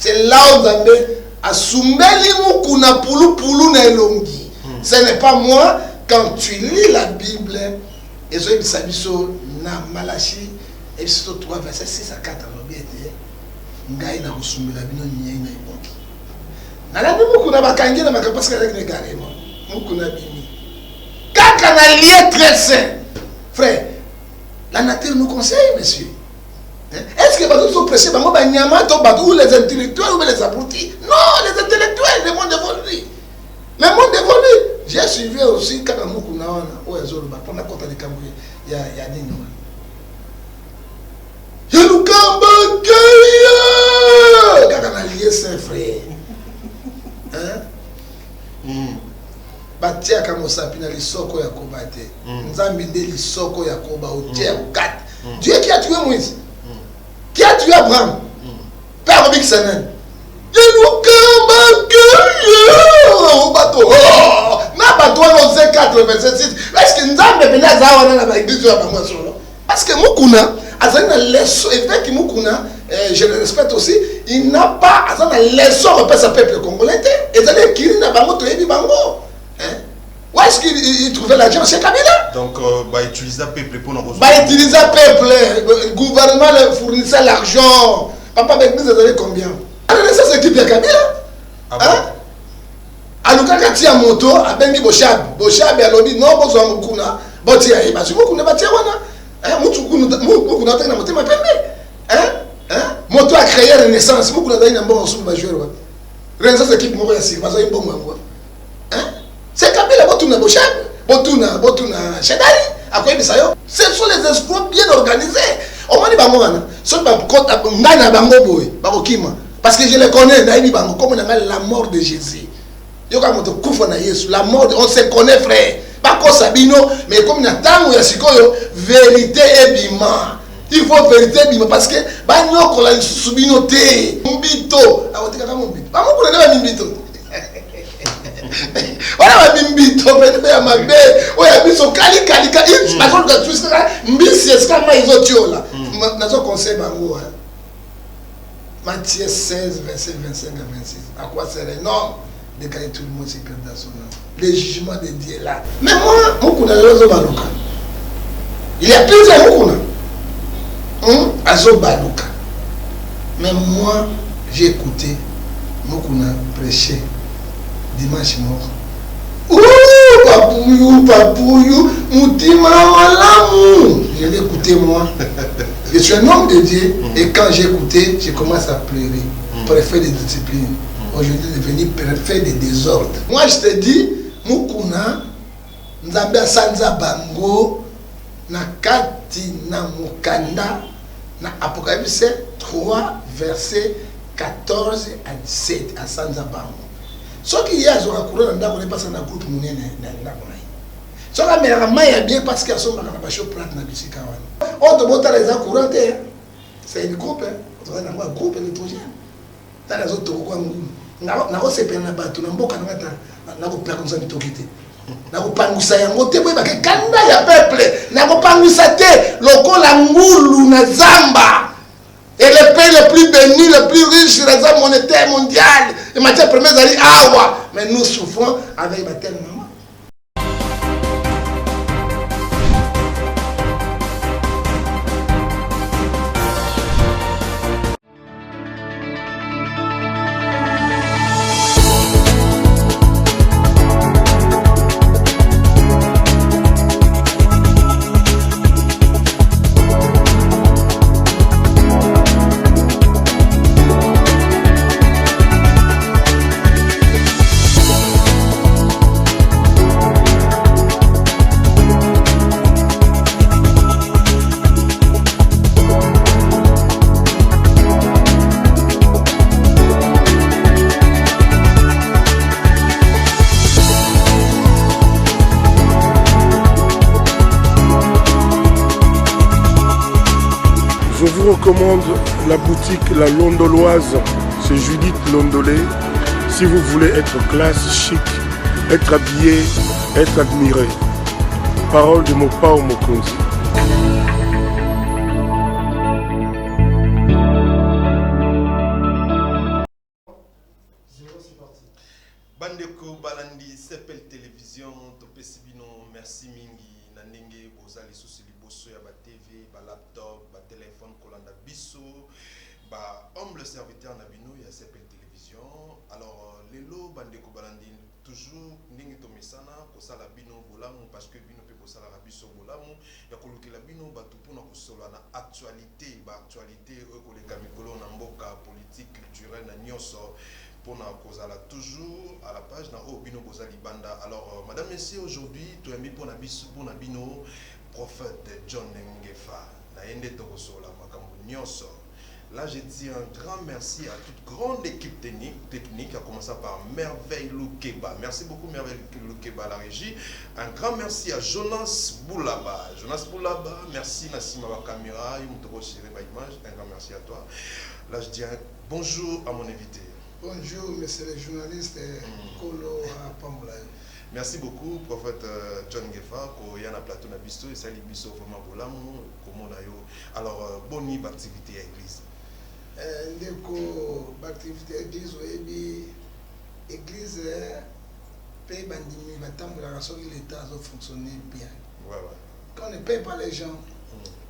C'est là où Nzambe a soumeli mukuna pulu pulu na elongi. Ce n'est pas moi. Quand tu lis la Bible, et so bisabiso na Malachi, et surtout 3 versets 6 à 4 ngai na kusumela bino nyai na ibongi. Na la mukuna bakangi na makapasi ka ne carrément. Mukuna bini. Kaka na lié très saint. Frère, la nature nous conseille, monsieur. Est-ce que vous sont pressés ou les intellectuels ou les abrutis? Non, les intellectuels, le monde évolue. Le monde évolue. J'ai suivi aussi quand on a pendant qu'on a des cambouis, il y a des noms. Il y a le cambouis. Quand on a lié ses frères. Batia kama sapina lisoko ya kobate. Nzambi nde lisoko ya koba otia ukati. Dieu qui a tué Moïse. Qui a tué Abraham? Père Obik Sanen. Il nous au bateau. Na bateau on sait 4 verset 6. Est-ce que Nzambe bena zawa na ba église ya bango solo? Parce que mukuna azana leso avec mukuna je le respecte aussi, il n'a pas azana leso repère sa peuple congolais et zana kiri na bango to yebi bango. Où est-ce qu'il trouvait l'argent? C'est Kabila. Donc, utiliser le peuple pour nous. Utiliser le peuple. Le gouvernement fournissait l'argent. Papa Beknis, vous avez combien? Alors, ça, c'est qui Pierre Kabila? Aluka Katia Moto, a Bengi Boshab. Boshab, il a dit non, bon, ça Mukuna. Bon, tiens, il va se Mukuna, Batiawana. Mukuna, t'as une moto, ma permis. Moto a créé Renaissance. Mukuna, t'as une bonne soupe majeure. Renaissance, c'est qui pour moi, c'est une bonne moi. C'est Kabila, Botuna Boshab, Botuna Shadari, à quoi il dit ça? Ce sont les escrocs bien organisés. On m'a dit, parce que je les connais, comme la mort de Jésus. La mort, on se connaît, frère. Pas comme Sabino, mais comme Nathan ou Yasikoyo, vérité et bima. Il faut vérité et bima parce que, Bagno, la subinoté, Mbito, voilà bimbito ya mabe oya biso kali bazoka tuska mbisi eskama izotiola nazo conseil bango Matthieu 16 verset 25 à 26 à quoi sert le nom de quand tout le monde se perd dans son nom le jugement de Dieu là mais moi mukuna lozo baluka il y a plusieurs mukuna azo baluka mais moi j'ai écouté mukuna prêcher dimanche mort. Ouh, papouillou, moutima malamu. Je l'ai écouté moi. Je suis un homme de Dieu et quand j'ai écouté, je commence à pleurer. Préfet de discipline. Aujourd'hui, devenu préfet de désordre. Moi, je te dis, Mukuna, Nzambe Sanza Bango, Nakati na Mukanda, na Apocalypse 3, verset 14 à 17 à Sanza Bango. Ce qui y a sur la couronne, on n'est pas dans la groupe monnaie. Ce qui est bien parce qu'il y a son plate na bisika. On te montre les courants, c'est une groupe, on a un groupe électrogène. Dans les autres, on a un CP na bato, on a un boka na ko pla comme ça mitokité. Na ko pangusa ya ngote boy ba ke kanda ya peuple, na ko pangusa te lokola ngulu na zamba. Et le pays le plus béni, le plus riche, réserve monétaire mondiale, les matières premières, allaient awa. Mais nous souffrons avec ma telle maman. Je vous recommande la boutique La Londoloise, c'est Judith Londolé. Si vous voulez être classe, chic, être habillé, être admiré. Parole de Mopao Mokonzi. Bandeko Balandi Sepel Télévision topesi bino merci mingi na ndenge bozali susu liboso ya ba TV, ba laptop, ba téléphone kolanda biso, ba humble serviteur na bino ya Sepel Télévision. Alors lelo bandeko Balandi toujours ndenge to mesana ko sala bino bolamu parce que bino pe ko sala biso bolamu ya kolukela bino batu pona ko sola na actualité, ba actualité ko le kamikolo na mboka politique culturelle na nyoso. Pour nous toujours à la page dans Obino Bozali Banda. Alors, madame, messieurs, aujourd'hui, tu as mis pour Nabino, prophète John Ngefa, Naende Togosola, Makambo Nyoso. Là, je dis un grand merci à toute grande équipe technique, à commencer par Merveille Loukeba. Merci beaucoup, Merveille Loukeba, la régie. Un grand merci à Jonas Boulaba. Jonas Boulaba, merci Nassima Bakamira, un grand merci à toi. Là, je dis un bonjour à mon invité. Bonjour, monsieur le journaliste Kolo Pamboulaye. Merci beaucoup, prophète John Ngefa, qui est dans le plateau de Bisto, et salut Bisto, vraiment Bolamou, alors, bonne activité à l'église. Ndeko, activité à l'église, l'église, paye bandimi, la raison que l'État a fonctionné bien. Ouais, ouais. Quand on ne paye pas les gens,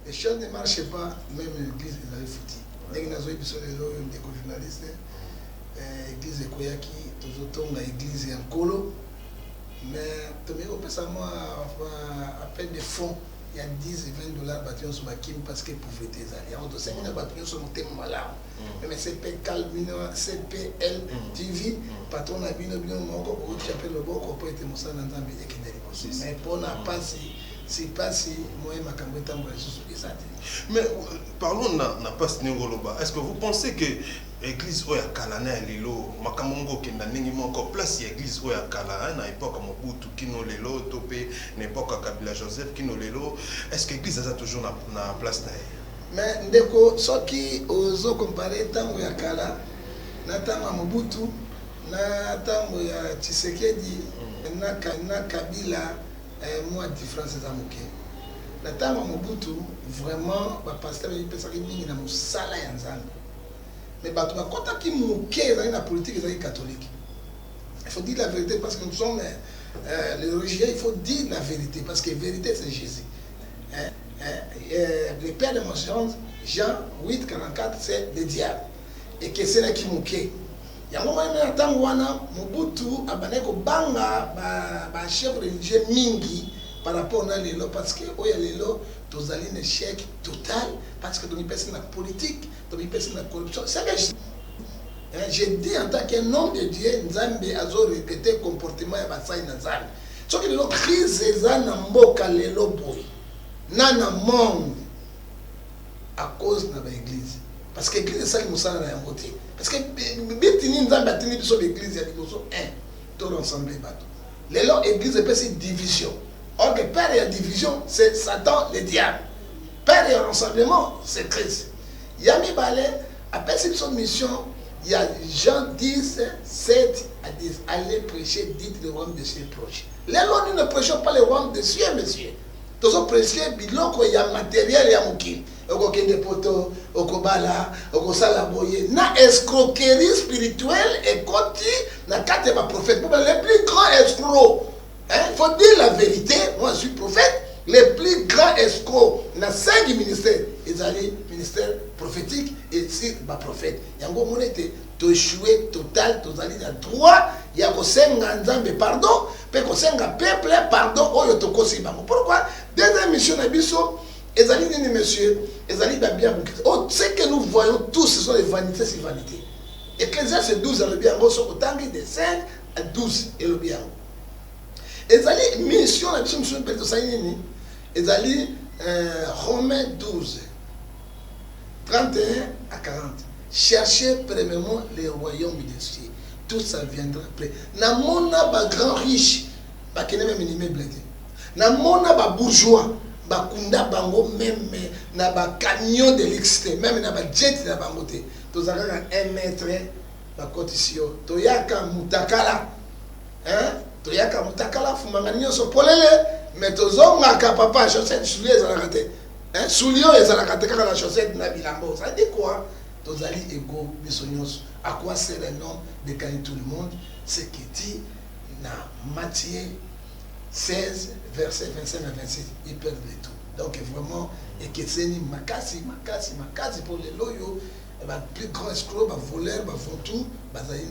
les choses ne marchent pas, même l'église est allée foutie. Dès que nous avons des journalistes, l'église de Koyaki, toujours l'église en Kolo, mais tu me moi à peine de fonds, il y a 10 et 20 $ battus sur ma kim parce que pauvreté est on doit 5 000 battus sur mon thème malade. Mais CP Calvino, CPL TV, patron a bien encore beaucoup de appels le bon pour être mon sang dans un média qui n'est pas. Mais pour n'a pas si pas si moi ma cambreta moi je suis mais parlons n'a pas ce ngoloba. Est-ce que vous pensez que l'église oya kalana lelo makamongo kenda ningi moko place l'église oya kalana na époque Mobutu kino lelo topé n'époque Kabila Joseph kino lelo est-ce que l'église a toujours na place na mais ndeko soki ozo comparer tango ya kala na tango Mobutu na tango ya Tshisekedi na Kabila moi différence za moke na tango Mobutu vraiment ba pasteur yi pesa mingi na musala ya nzambe mais bato bakota ki moke dans la politique des catholiques. Il faut dire la vérité parce que nous sommes les religieux, il faut dire la vérité parce que la vérité c'est Jésus. Le père de mon Jean 8 44 c'est le diable et que c'est là qui moke. Yango mwana tango wana Mobutu abaneko banga ba chef religieux mingi par rapport à l'élo parce que oya l'élo tozali un échec total parce que nous personne la politique, nous personne la corruption. C'est que j'ai dit en tant qu'un homme de Dieu, Nzambe azo répété comportement ya basai na Nzambe. So que l'élo crise eza na mboka l'élo boy. Nana monde à cause de l'église. Parce que l'église c'est ça qui nous sert à voter. Parce que bitini Nzambe atini biso l'église ya liboso 1 tout ensemble bateau. L'élo église est une division. Or que père et la division, c'est Satan, le diable. Père et rassemblement, c'est Christ. Yami Balé, après cette mission, il y a Jean 10, 7 à 10. Allez prêcher, dites le royaume de Dieu proche. Les lois, nous ne prêchons pas le royaume de Dieu, monsieur. Nous sommes prêchés, il y a matériel, il y a mouki. Okokende poto, okobala, okosalaboye. Na escroquerie spirituelle et koti, na kate ma prophète. Les plus grands escrocs. Il faut dire la vérité, moi je suis prophète, les plus grands escrocs, il y a 5 ministères, ils allaient ministère prophétique et 6 prophètes. Il y a un moment où échoué total, tu allais dans droit, il y a un Nzambe pardon, puis un peuple pardon, pourquoi deuxième mission de Bisso, ils allaient dire monsieur, ils allaient bien. Ce que nous voyons tous, ce sont les vanités, c'est vanité. Ecclésiaste 12, le bien, au tangi de 5 à 12, et le bien. Ils allaient mission la mission de Saïni, ils allaient Romains 12, 31 à 40. Cherchez premièrement les royaumes des cieux. Tout ça viendra après. Namona ba grand riche, ba kene même immeuble. Namona ba bourgeois, ba kunda bango même na ba camion de luxe, même na ba jet na bangote. Tous allons 1 mètre ba cotisio. Toyaka mutakala. Hein? Toyaka mutakala fumanga nyonso polele mais tozonga ka papa chaussette soulier za la raté hein soulier za la raté kaka la chaussette na bilambo ça dit quoi tozali égaux biso nyonso. À quoi sert un homme de gagner tout le monde? C'est qui dit dans Matthieu 16, versets 25 à 26, ils perdent le tout. Donc vraiment, et que c'est une makasi pour les loyaux, les plus grands escrocs, les voleurs, les vautours,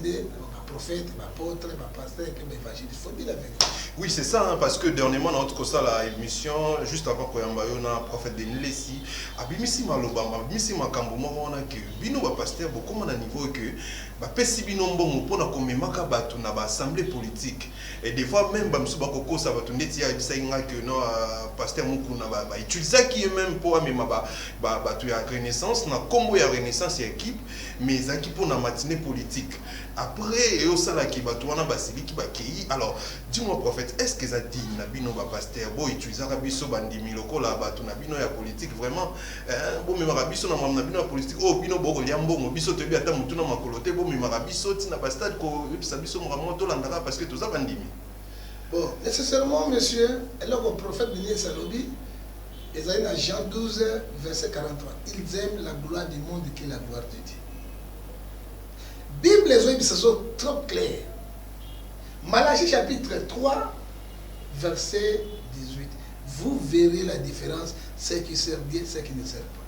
les prophètes, les apôtres, les pasteurs, les évangélistes. Il faut dire la vérité. Oui, c'est ça, hein, parce que dernièrement, dans notre émission, juste avant qu'on y ait un prophète de Nlesi, Abimisi Malobama, Abimisi Makambouma, on a que Bino pasteur, beaucoup à niveau que Pessi Bino Mbongo pour na batu na assemblée politique. Et des fois même Bamsu Bakoko ça va tourner tia que non pasteur Mukuna ba utiliser qui est même pour batu ya renaissance na combo ya renaissance ya équipe mais qui pour na matinée politique. Après et au sala qui batu wana basili qui ba kei. Alors dis-moi prophète, est-ce que ça dit na bino ba pasteur bo utiliser biso bandimi lokola batu na bino ya politique vraiment bo me marabiso na bino ya politique oh bino bo lia mbongo biso to bi ata mutu na makolote bo me marabiso tina ba stade ko bisa biso vraiment to landaka parce que to za bandimi. Bon, nécessairement, monsieur, et là, le prophète Béni Salobi, ils ont dans Jean 12, verset 43. Ils aiment la gloire du monde qui est la gloire de Dieu. Bible, les autres, sont trop clairs. Malachie, chapitre 3, verset 18. Vous verrez la différence, ceux qui servent Dieu, ceux qui ne servent pas.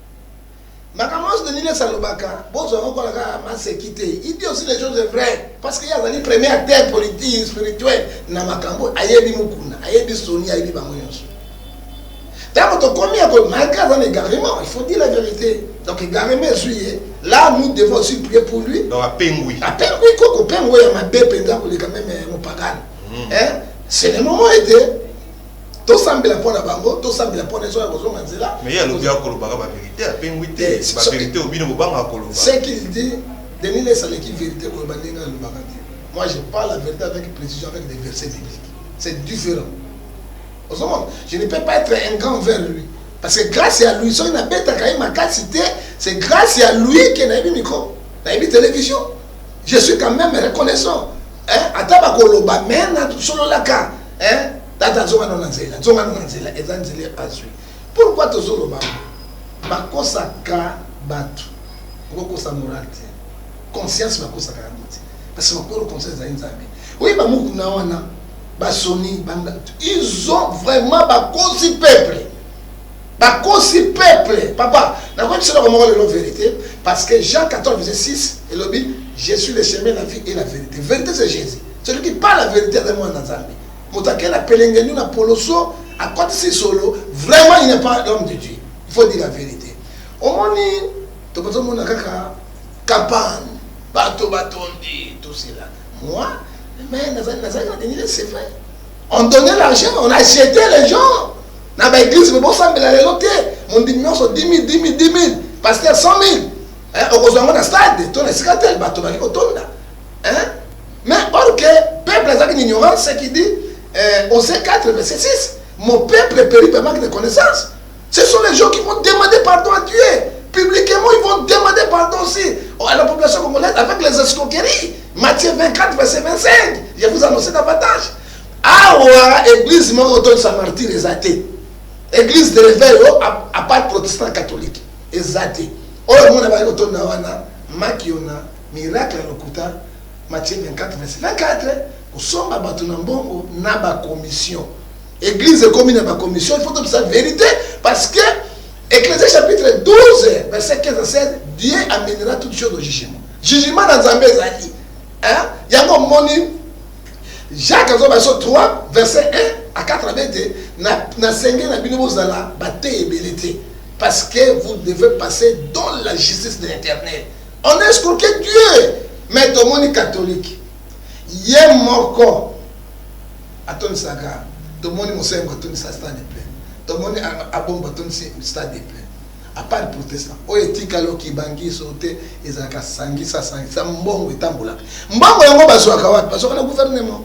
Ma commence de Nile Salobaka, bon, il dit aussi les choses vraies. Parce qu'il y a des premiers terres politiques, spirituelles, dans Makambo, Ayebi Mukuna, Ayebi Soni, Ayebi Bangoyonso. Il faut dire la vérité. Donc, là, nous devons aussi prier pour lui. Donc, à Pengui. À Pengui, Koko Pengui, à ma bépenda, pour les quand même, mon pagan. C'est le moment été. Tout semble la pour la bango, tout semble la pour les autres. Mais il y a le bien que la vérité, à Pengui, la vérité au bino banga. Ce qu'il dit, Denis laisse à l'équipe vérité pour le bandinga le bagati. Moi, je parle la vérité avec précision, avec des versets bibliques. C'est différent. Je ne peux pas être un grand vers lui. Parce que grâce à lui, c'est grâce à lui qu'il a eu micro, il a eu télévision. Je suis quand même reconnaissant. Pourquoi tu as conscience parce que conscience oui, ils ont vraiment bakosi peuple. Papa, la vérité. Parce que Jean 14, verset 6, il dit, je suis le chemin, la vie et la vérité. Vérité, c'est Jésus. Celui qui parle la vérité de moi dans Zambie. Moutaké la pelengenu na poloso, à côté de solo, vraiment il n'est pas l'homme de Dieu. Il faut dire la vérité. Au moment où tu peux dire kaka campagne, bateau batondi, tout cela. Moi, mais c'est vrai. On donnait l'argent, on achetait les gens. Dans l'église, mais bon, ça me l'a reloté. Mon diminution, c'est 10 000. Pasteur, 100 000. Heureusement, dans le stade, ton escatel, le bateau, mais or que le peuple est en ignorance, c'est qui dit, au C4, verset 6, mon peuple périt par manque de connaissance. Ce sont les gens qui vont demander pardon à Dieu. Publiquement, ils vont demander pardon aussi à la population congolaise avec les escroqueries. Matthieu 24, verset 25. Je vous annonce davantage. Ah ouais, église, moi, on donne sa martyre, les athées. Église de réveil, à part protestant catholique, les athées. Oh, le monde a dit, Makiona, miracle à l'Okuta, Matthieu 24, verset 24. Nous sommes à Batunambongo, na ba commission. Église commune na ba commission, il faut dire sa vérité, parce que Ecclésiaste chapitre 12, verset 15 à 16, Dieu amènera toutes choses au jugement. Jugement dans Zambé Zali. Il y a un moni. Jacques 3, verset 1 à 4 parce que vous devez passer dans la justice de l'Éternel. On a escroqué Dieu. Mais tout le monde est catholique. Il y a mort. Attends ça, tout le monde est stade plein. Tout le monde a bon stade plein. À part les protestants, qui bangi sauté, ils ont sangi ça mbongo etambola. Mbongo yango bazwaka parce qu'on a gouvernement.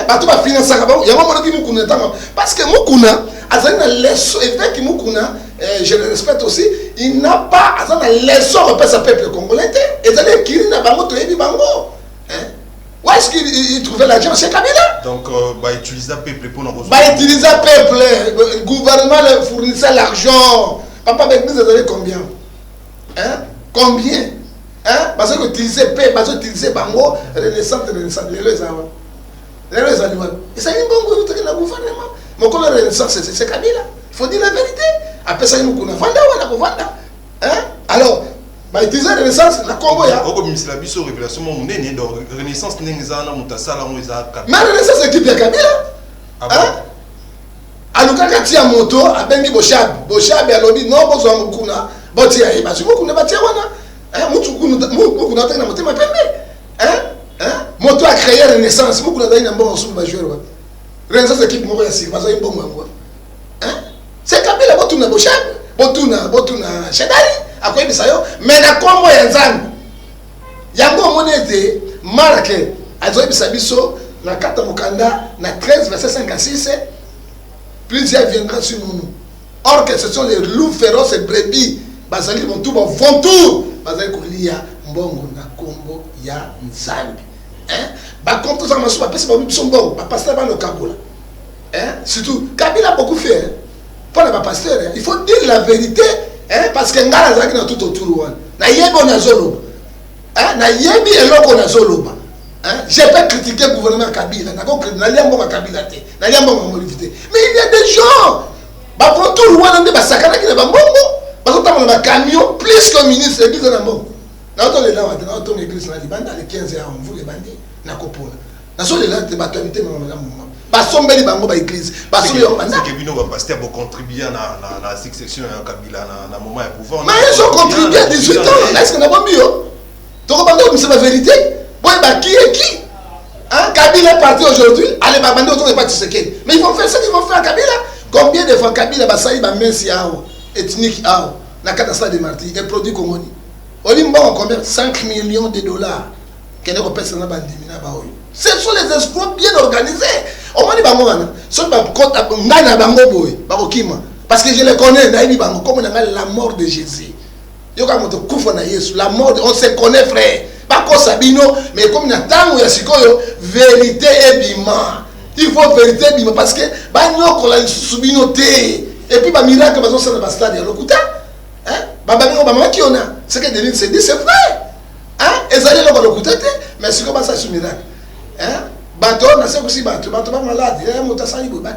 Bato ba finance ka bango yango mona ki mukuna tanga parce que mukuna azana leso évêque mukuna je le respecte aussi, il n'a pas azana leso pour sa peuple congolais et zale kiri na bango to yebi bango. Où est-ce qu'il trouvait l'argent? C'est Kabila. Donc, utiliser le peuple pour nous. Utiliser le peuple, le gouvernement fournissait l'argent. Papa, l'église, vous avez combien? Combien? Hein? Parce que utiliser paix, parce que utiliser bango, renaissance, les gens. Les animaux. Et ça y est, bon, vous avez le gouvernement. Mais quand la renaissance, c'est Kabila. Il faut dire la vérité. Après ça, nous avons vanda. Alors, bah, utiliser la renaissance, la Congo, ya. Comme la biso révélation, mon nez, donc renaissance n'est pas Moutassala, on est à Kabila. Mais la renaissance, c'est qui est Kabila? Hein? Alukaka tia moto, abengi Boshab. Boshab, ya lobi, non, bon, soit Mukuna. Bon, tia, il va sur Mukuna, bah, tia, wana. Mukuna, t'as ma pembe. Moto a créé la Renaissance. Beaucoup de gens ont un joueur. Renaissance équipe Moro Yassi. C'est Kabila Botuna Boshab. Botuna Shadari. À quoi il dit ça? Mais la Congo Yanzan. Yango Monete. Marque. Azoï Bisabiso. La carte Mokanda. Na 13 verset 5 à 6. Plusieurs viendront sur nous. Or que ce sont les loups féroces et brebis. Bazali vont tout bon. Vont tout. Bazali Koulia. Mbongo na Kombo ya Nzambi. Bah quand tout ça m'a pas passé par son bon, pas passer par le Kabola. Surtout Kabila a beaucoup fait. Pas le pasteur, il faut dire la vérité parce que ngala zaki na tout autour wan. Na yebo na zolo. Na yebi eloko na zolo. J'ai pas critiqué le gouvernement Kabila, na liambo ka Kabila te, na liambo ka molivité. Mais il y a des gens bah pour tout wan ndé ba sakana ki na ba mbongo, ba ko tamona ba camion plus que ministre et biso na mbongo. Na auto les là, na auto l'église na libanda les 15 ans on vous les bandits na kopola. Na so les là te batomité na moment. Ba sombeli bango ba église. Ba so yo banda. C'est que bino ba pasteur pour contribuer na succession ya Kabila na moment ya pouvoir. Mais ils ont contribué à 18 ans. Est-ce que na bombi yo? To ko banda c'est la vérité. Boy ba qui est qui? Hein Kabila est parti aujourd'hui, allez ba banda autour de pas Tshisekedi. Mais ils vont faire ce qu'ils vont faire à Kabila. Combien de fois Kabila ba sali ba mensi yao ethnique yao na catastrophe de Marty et produit congolais. Olimba combien 5 millions de dollars. Ce sont les escrocs bien organisés. Parce que je les connais, comme la mort de Jésus. La mort, on se connaît, frère. Mais comme vérité et bima. Il faut vérité et bima. Parce que et puis, miracle, c'est que Denis s'est dit, c'est vrai. Et ça, mais c'est comme ça, c'est un miracle. Bateau, on a ça aussi, bateau pas malade. Il y a un motasani, il y a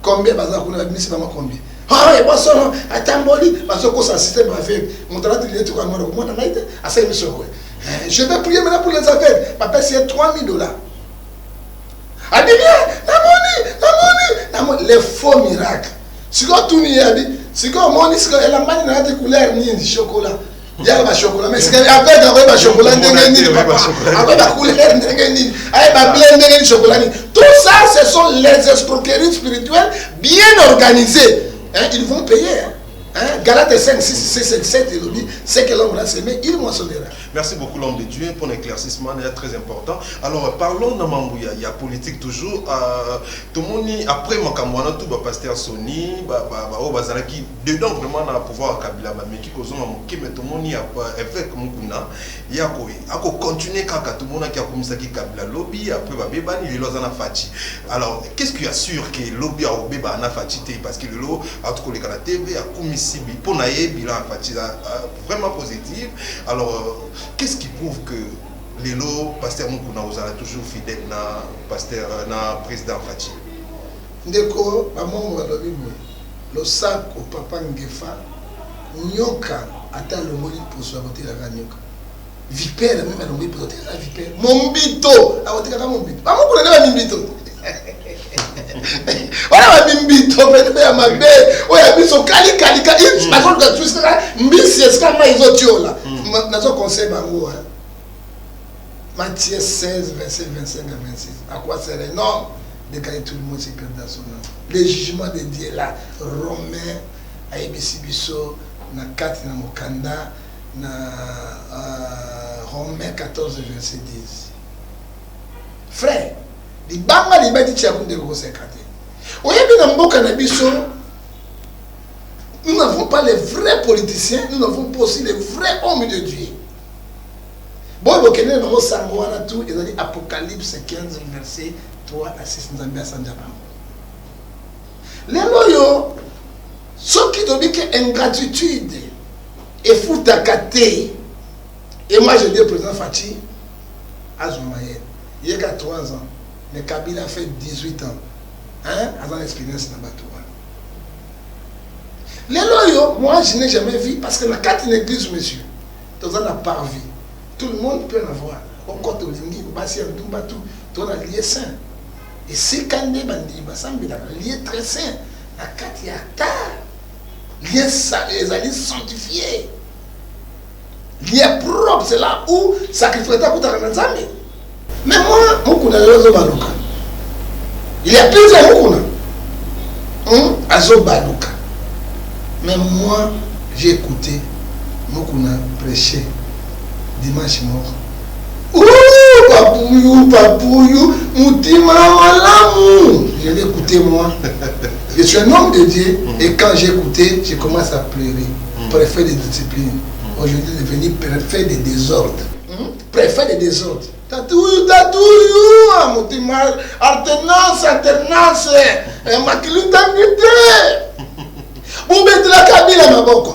combien, combien. Ah, et moi, ça, attends, parce que ça, système va faire. Mon talent, il est tout comme moi, je vais prier maintenant pour les affaires. Papa, c'est $3,000. Ah, dis bien, la monnaie, les faux miracles. Si on tourne, si on monnaie, elle a mal de couleur, ni de chocolat. Il y a le chocolat, mais c'est après le chocolat, tout ça, ce sont les escroqueries spirituelles bien organisées. Ils vont payer. Galates 5, 6, 6, 7, il dit, c'est que l'homme a semé, il moissonnera. Merci beaucoup l'homme de Dieu pour l'éclaircissement, c'est très important. Alors parlons de Mambouya, il y a politique toujours. Tout le monde, après Makamwana, tout le pasteur Sony, qui dedans vraiment dans le pouvoir Kabila, mais qui cause mais tout le monde a évêque Mukuna, il y a continuer quand tout le monde qui a commencé à Kabila lobby, après Babébani, il est là Fati. Alors qu'est-ce qui assure que le lobby a obéi à Fati parce que le lot a tout collé à la TV, a commis pour naïe bilan vraiment positif. Alors qu'est-ce qui prouve que les lots pasteur Mukuna vous allez toujours fidèle na pasteur na président Fati? Ndeko maman va le sac au papa Ngefa nyoka attend le moli pour se voter la nyoka vipère même le moli pour voter la vipère mon bito a voter la mon bito maman vous n'avez pas mon bito. Voilà ma bimbito mais ma bé oya biso kali parce que tu sais mbisi eska ma izotiola nazo conseil bango Matthieu 16 verset 25 à 26 à quoi sert non de gagner tout le monde c'est dans son nom le jugement de Dieu là Romain à ebisi biso na 4 na mokanda na Romain 14 verset 10 frère libanga libati tchakunde ko sekate oyebi na mboka na biso nous n'avons pas les vrais politiciens, nous n'avons pas aussi les vrais hommes de Dieu. Bon, vous connaissez le Sangwana tout, ils ont dit Apocalypse 15, verset 3 à 6, nous avons bien entendu. Les loyaux, ceux qui ont dit que ingratitude, et Foutakate. Et moi je dis au président Fachi, Azumayen, il y a 3 ans, mais Kabila a fait 18 ans. Hein? Avant l'expérience dans le les loyaux, moi je n'ai jamais vu, parce que la carte d'une église, monsieur, dans un parvis, tout le monde peut en avoir. Au côté de l'Ingi, au Bassi, au Dumbatou, tout un lieu saint. Et c'est quand même un lieu très saint. La carte, il y a ta lieu sanctifié. Lieu propre, c'est là où sacrifier ta coûte à la. Mais moi, Mokuna, il y a plusieurs Mokuna. Azo Baluka. Mais moi, j'ai écouté Mokuna prêcher dimanche mort. Ouh, papouillou, moutima malamu. Je l'ai écouté moi. Je suis un homme de Dieu et quand j'ai écouté, j'ai commencé à pleurer. Préfet de discipline. Aujourd'hui, il est devenu préfet des désordres. Préfet des désordres. Tatouillou, moutima, alternance, maquillou tanguité. Vous mettez la Kabila Maboko.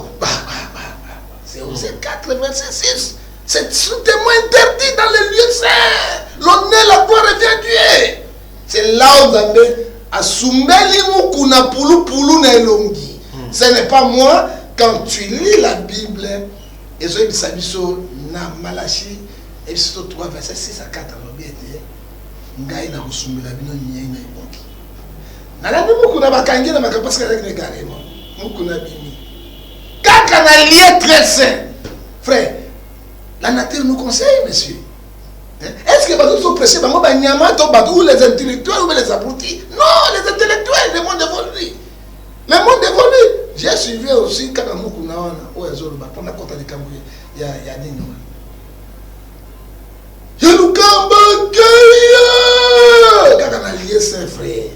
C'est Osée 4, verset 6. C'est strictement interdit dans les lieux saints. L'honneur, la gloire revient Dieu. C'est là où vous avez Asumeli Mukuna Poulou Nelongi. Ce n'est pas moi. Quand tu lis la Bible, et ce Sabiso na Malachi, et surtout 3, verset 6 à 4, Ngai na Usumela Bino Nye na Ibongi. Nala Mukuna Bakangi na Makapaska avec les garés. Mukuna Bini. Kaka na lieu très saint. Frère, la nature nous conseille, monsieur. Est-ce que vous sont prêchés par moi, ou les intellectuels ou les abrutis? Non, les intellectuels, le monde évolue. Le monde évolue. J'ai suivi aussi quand Mukuna ou Ezoluba, pendant qu'on a dit qu'il y a des noms. Je nous cambe, quand on a lié saint frère.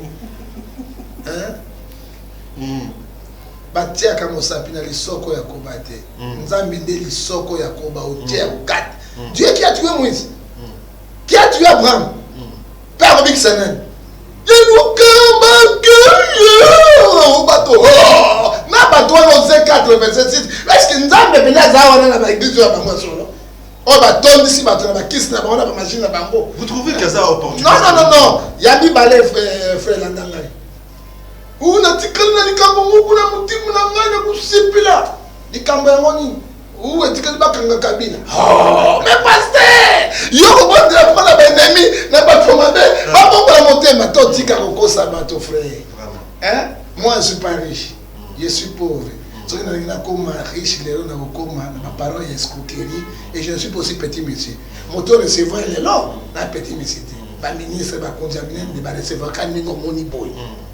Batia kama sapina lisoko ya kobate. Nzambi nde lisoko ya koba otia ukati. Dieu qui a tué Moïse. Qui a tué Abraham. Père Robik Sanan. Na bato no 4 verset 6. Est-ce que Nzambe bena zawa na ba église ya bango solo? O ba tondi si bato na ba kiss na ba na ba machine na bango. Vous trouvez que ça opportun? Non. Yabi balé frère Landangay. Una tikali na likambo muku na mutimu na ngana kusipila likambo ya ngoni ou etikali bakanga Kabila. Oh mais pasteur yo ko bon de prendre ba ennemi na ba tomabe ba bongo la monter ma to tika ko sa bato frère. Hein? Moi je suis pas riche, je suis pauvre. So na ngina comme riche lelo na comme na parole escroquerie et je suis aussi petit monsieur. Moto recevoir les lots na petit monsieur. Ba ministre ba condiaminer de ba recevoir quand ni moni boy.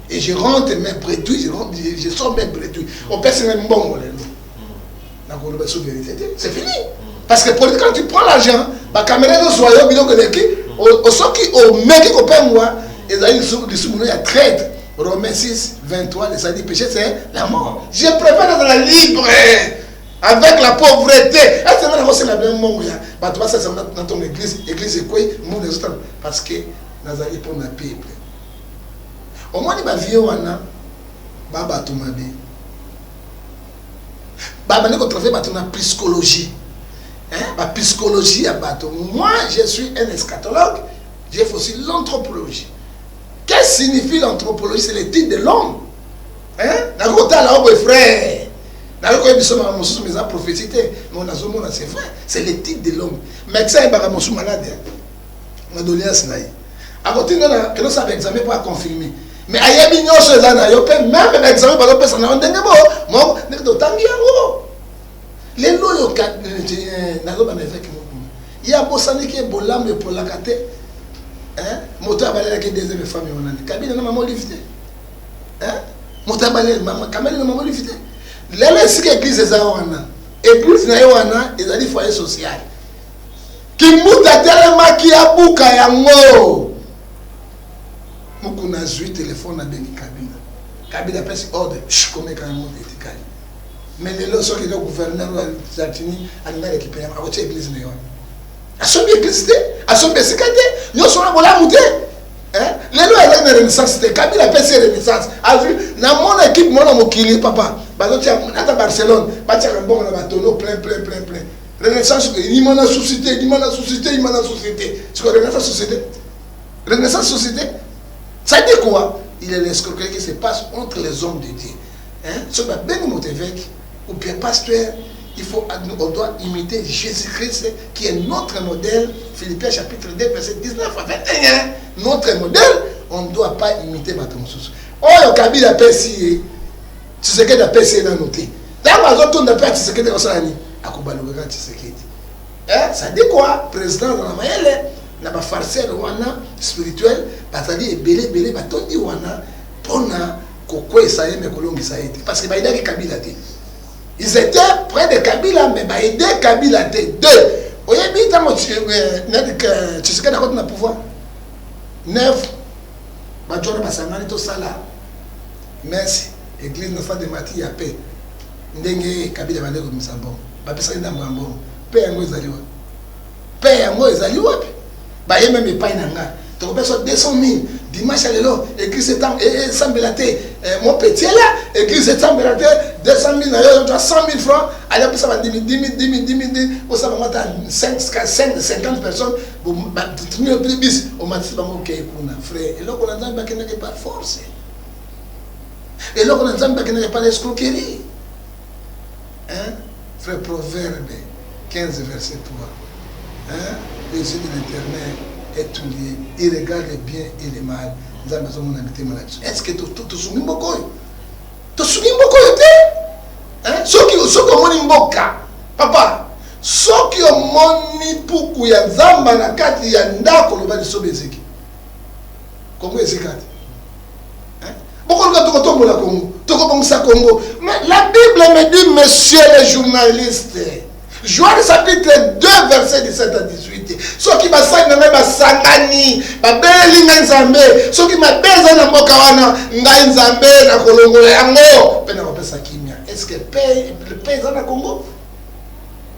Et je rentre mes bretouilles, je sors mes bretouilles. On pèse même bon. C'est fini. Parce que quand tu prends l'argent, la caméra de soyeux, au soki, au mec qui paie moi, il y a traite. Romains 6, 23, les sadis péché, c'est la mort. Je préfère être la libre. Avec la pauvreté. Est-ce que c'est la même mort? Tu vas dans ton église, église est quoi? Parce que nous allons pour la Bible. Au moins, il vie wana baba tumabe. Baba ne travaille pas la psychologie. La psychologie à bateau. Moi, je suis un eschatologue. J'ai fait aussi l'anthropologie. Qu'est-ce que signifie l'anthropologie? C'est l'étude de l'homme. Frère. C'est l'étude de l'homme. Médecin est malade. On a donné un snaï. À côté, on a un examen pour confirmer. Mais ailleurs, il y a même examen par exemple, ça n'a pas moi, les lois, il y a Bossani qui est bolam pour la cate. Moteur balai qui deuxième femme, on a cabine na maman lifté. Moteur balai maman camel na maman lifté. Les si église za wana. Église na wana, ils a dit foyer social. Qui muta tellement qui a buka yango. Mukuna zui téléphone à Beni Kabila. Kabila passe ordre. Comme quand on est étiqueté. Mais les lois sont que le gouverneur de Zatini a récupéré à votre église. À son église, à son bécicate, nous sommes à la montée. Les lois avec la renaissance, c'était Kabila a fait renaissance. A vu, dans mon équipe, mon Kili, papa, à Barcelone, il y a un bon tonneau plein. Renaissance, il m'en a suscité. C'est quoi Renaissance société? Renaissance société, ça dit quoi? Il est l'escroquerie qui se passe entre les hommes de Dieu. Ce que Ben évêque ou bien pasteur, on doit imiter Jésus-Christ qui est notre modèle. Philippiens chapitre 2, verset 19 à 21. Notre modèle, on ne doit pas imiter Matomsous. Oh, le Kabila Pessi, tu sais qu'il a Pessi dans noté. D'abord, on a pas tu sais qu'il a ça. Ça dit quoi? Président de la Mayele, n'a pas farcé le wana spirituel, batali et belé, batondi wana, pona, koko et ça y est, mais kolongi ça y est. Parce que Baïda qui Kabila té. Ils étaient près de Kabila, mais Baïda Kabila té. Deux. Vous voyez, tu sais qu'il a le pouvoir. 9. Bajora Basangani to Sala. Merci. Église Nostra de Mati à paix. Ndenge Kabila Bandeko Misambon. Bapesa Ndambo. Père yango ezali wa. Père yango ezali wa. Ba ye même pas nanga. Donc personne 200 000 dimanche à l'élo église septembre et sambelate mon petit là église septembre 200 000 na 100 000 francs allez pour ça va 10 000 pour ça va 50 personnes pour tenir le bis au matin ba mo ke kuna frère et là on a nzamba qui n'est pas force et là on a nzamba qui n'est pas escroquerie frère Proverbe 15 verset 3 les yeux de l'Éternel est tout lié, il regarde le bien et le mal. Est-ce que tu soumis beaucoup? Tu soumis beaucoup? Ceux qui ont mboka, papa, ceux qui ont moni puku ya zamba na kati ya ndako loba lisobe ezeki. Congo ezekati. Beaucoup de gens tombent la Congo, Congo. Mais la Bible me dit, monsieur les journalistes, Joël chapitre 2, verset 17 à 18. Ceux qui m'assagent même Sangani, Babeli Nzambe, ceux qui m'appellent dans Mokawana, Nzambe, na Kolongo, Yango, est-ce que le paysan à Congo?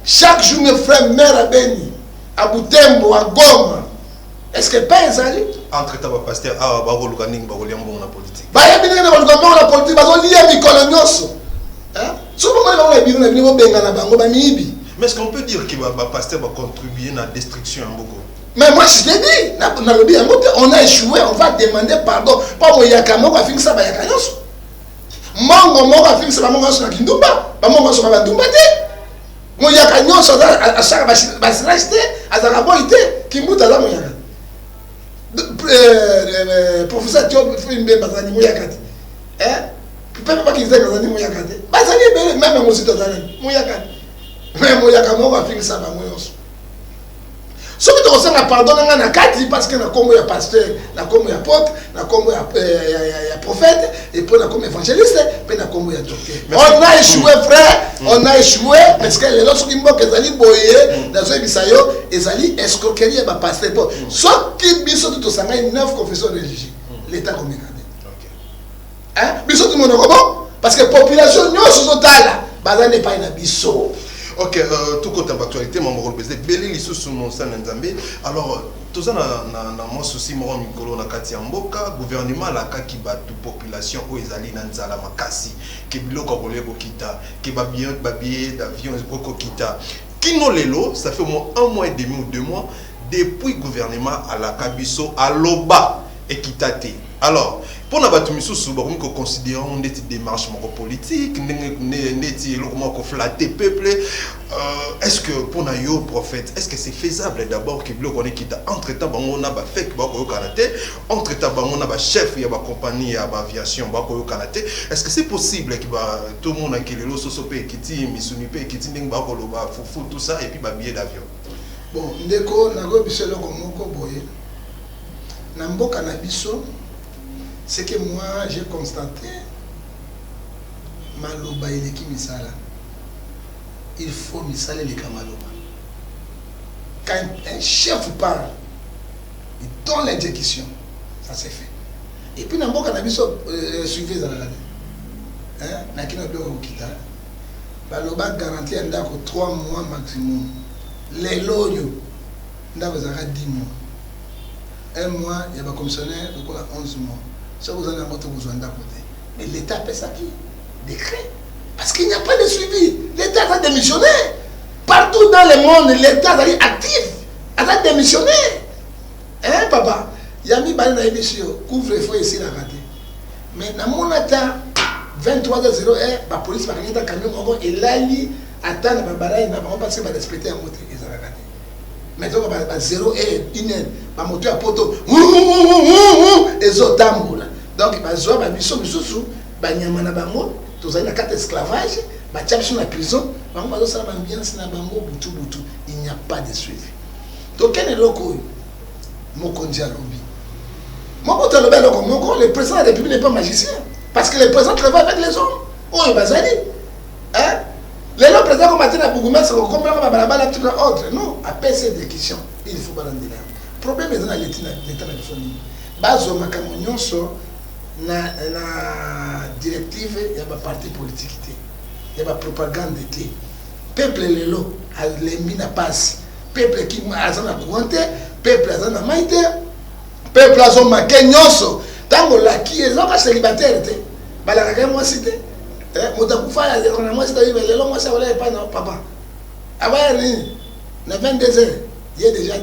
Chaque jour, mes frères, mère à Beni, à Boutembo, à Goma, est-ce que le paysan ali? Entre-temps, le pasteur, ah, bah, vous l'avez dit, bah, vous l'avez dit, la politique. Bah, il y a bien la politique, bah, vous l'avez dit, colonioso. Mais est-ce qu'on peut dire que le pasteur va contribuer à la destruction en Boko? Mais moi je t'ai dit, on a échoué, on va demander pardon. Pas mon yakamo va finir ça, va yakanyos. Mon va finir ça, va mon na kindumba, va mon na bandumba te. Mon yakanyos à chaque basirachté, à zaraboité, qui mouta là mon yakan. Professeur Diop fait une belle bazani mon yakati. Peut-être pas qu'ils aient bazani mon yakati. Bazani même mon site mon yakati. Mais moi, yakamo va finir ça, va moi aussi. Ce que tu ressens, pardon, parce que il y a pasteur, il y a apôtre, il y a prophète, et puis il y a évangéliste, et puis il y a docteur. On a échoué, frère, on a échoué, parce que les autres qui m'ont dit, dans ce bisayo, ils ont escroquerie, et pasteur. Ce qui biso tout ça, il y a 9 confessions religieuses. L'État comme il a dit. Biso tout le monde comment? Parce que la population, nous sommes là, bazan n'est pas une biso. Ok, tout côté d'actualité, mon rôle c'est Beli Lissou sous mon sein Nzambe. Alors, tout ça na moi souci mon Mikolo na kati mboka, gouvernement la ka ki ba toute population o ezali na nzala makasi, ke biloko koleko kita, ke ba billet d'avion ko kita. Kino lelo, ça fait au moins 1 mois et demi ou 2 mois depuis gouvernement à la Kabiso à Loba et Kitate. Alors, pour nous battre sous nous considérons des démarches politiques, nous flatter peuple. Est-ce que pour nous prophète, est-ce que c'est faisable d'abord que nous entre temps on a fait entre temps on a chef de la compagnie d'aviation est-ce que c'est possible que tout le monde a qui le sosopé qui dit misunipe qui dit tout ça et puis billet d'avion? Bon, ndeko nago biselo komoko boye. Namboka na biso. C'est que moi, j'ai constaté, Maloba et l'équipe Misala. Il faut Misala les Kamaloba. Quand un chef parle, il donne l'exécution. Ça c'est fait. Et puis, dans le cannabis, suivez ça là. Nakina Beo Kita. Maloba garantit un dako 3 mois maximum. Les loyaux, n'a pas 10 mois. un mois, il y a un commissionnaire, donc on a 11 mois. Ça vous en avez besoin d'un côté. Mais l'État fait ça qui décret. Parce qu'il n'y a pas de suivi. L'État a démissionné. Partout dans le monde, l'État est actif. Il a démissionné. Hein, papa? Il y a mis dans l'émission, couvre-feu ici, la raté. Mais dans mon état, 23h01, la police va gagner dans le camion, et là, il attend la baraille, parce qu'il va respecter un moto. Maintenant, il va 0 et 1 heure, il va monter à poteau, et ils ont tambour. Donc, il va jouer à la mission, il va y avoir une carte d'esclavage, il va y avoir la prison, il va y avoir l'ambiance, il n'y a pas de suivi. Donc, quel est le cas? Mon conduit à lobby. Le président de la République n'est pas magicien. Parce que le président travaille avec les hommes. Oh, il va s'allier. Hein? Les hommes présidents comme Matin à Bougoumès, c'est comme la autre. Non, après cette question, il faut pas rendre là. Le problème est dans l'État national. Bazo Makamonionso, na directive, il y a un parti politique. Il y a une propagande. Peuple est là, les mines passent. Peuple qui a un courante, peuple a un maïté. Peuple a un maquignoso. Tant que la qui est là, célibataire, balaka moi cité. Motakufa ya moi cité, mais le moi ça voilà pas non papa. Avant ni na 22 heures, il y a déjà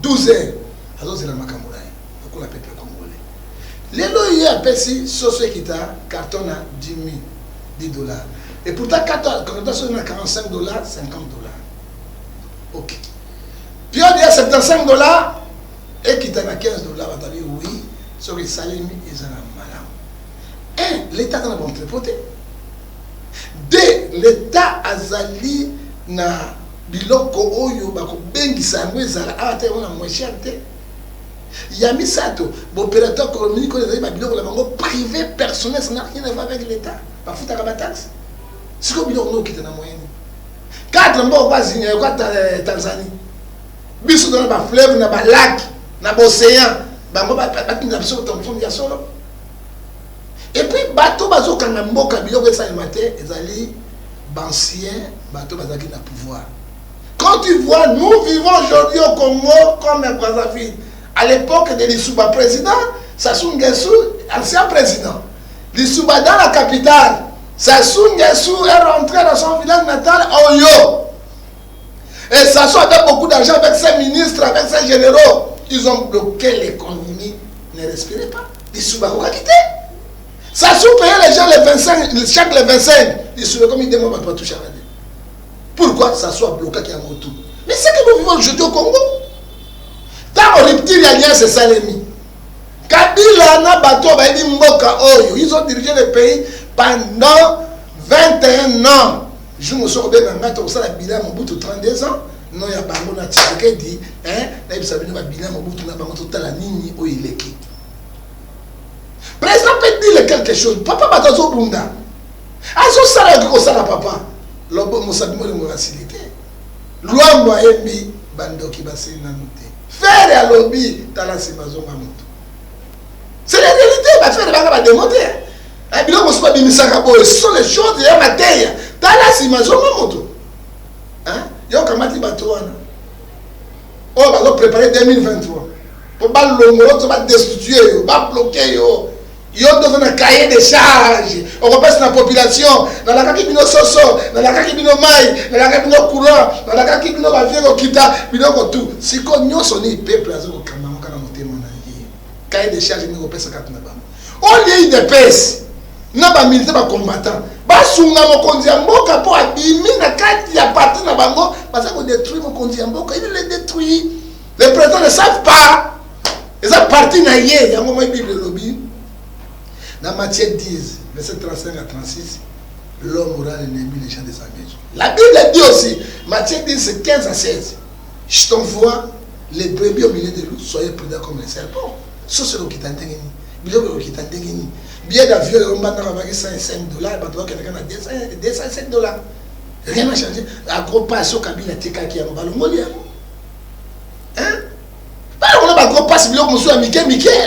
12 heures. Alors c'est la makamura. Donc la peuple congolais. Les lois il y a pesi socio kita carton à 10 $. Et pourtant quand on a 45 $, 50 $. OK. Puis on dit à 75 $. Et qui t'a 15 $, on t'a dit oui, sur les salaires, ils ont un malin. 1. L'État n'a pas entrepoté. 2. L'État a zali na biloko oyo bako bengi sangwe zala ate on a moins cher te. Yami sato, opérateur économique les amis biloko la bango privé personnel, ça n'a rien à voir avec l'État. Pas foutre à la taxe. C'est comme biloko no qui est na moyenne. 4 mboko bazini kwa Tanzanie. Biso dans ba fleuve na ba lac. Dans l'océan, et puis, bateau bazo kanambo kabilo que ça le matin, ils allaient banciens, bateau bazaki na pouvoir. Quand tu vois, nous vivons aujourd'hui au Congo comme un Brazzaville. À l'époque de l'Issouba président, Sassou Nguesso, ancien président. L'Issouba dans la capitale, Sassou Nguesso est rentré dans son village natal Oyo. Et Sassou avait beaucoup d'argent avec ses ministres, avec ses généraux. Ils ont bloqué l'économie, ne respirez pas. Ils sont pas quittés. Ça sous payait les gens les 25, chaque les 25. Ils sont comme ils demandent pas toucher à la vie. Pourquoi ça soit bloqué qui a mon tout? Mais c'est que nous vivons aujourd'hui au Congo. Tant au reptile, il y a c'est ça l'ennemi. Kabila na bateau ba di mboka oyo. Ils ont dirigé le pays pendant 21 ans. Je me suis retrouvé dans le ça la bilan mon bout de 32 ans. Non, il y a pas de choses qui dit, hein, là, il s'agit de bilan, mon bout de la nini ou il est qui. Président peut dire quelque chose. Papa va dans bunda. Azo sala ko sala papa. Lobo musabimo le facilité. Loi moyembi bando ki basé na noté. Faire à lobby dans la sémazo mamoto. C'est la réalité, va faire va démonter. Et bien on se pas bimisaka boy, ce sont les choses de la matière. Dans la sémazo mamoto. Hein? Yo kamati bato wana. On va préparer 2023. Pour pas l'homme, va destituer, va bloquer yo. Yo dans un cahier de charges. On repasse la population. Dans la kaki bino soso, dans la kaki bino mai, dans la kaki bino courant, dans la kaki bino va vieux kita, bino ko tout. Si ko nyonso ni peuple azo ko kama kana motema na ye. Cahier de charges ni repasse katuna ba. On lié de pèse. Na ba militaire ba combattant. Ba sunga mokonzi ya mboka po abimi na kati ya parti na bango, parce qu'on détruit mokonzi ya mboka, il le détruit. Les présidents ne savent pas. Ils ont parti na yé, yango moi Bible lobby. Dans Matthieu 10, verset 35 à 36, l'homme aura l'ennemi les gens de sa maison. La Bible dit aussi, Matthieu 10, 15 à 16, je t'envoie les brebis au milieu des loups, soyez prudents comme les serpents. Ça c'est ce qui t'a entendu. Billet d'avion, on va avoir 105 $, quelqu'un a 205 $. Rien n'a changé. À gros pas sur Kabila Tika qui a un ballon mollier. Hein? On a un gros pas si on soit Mickey.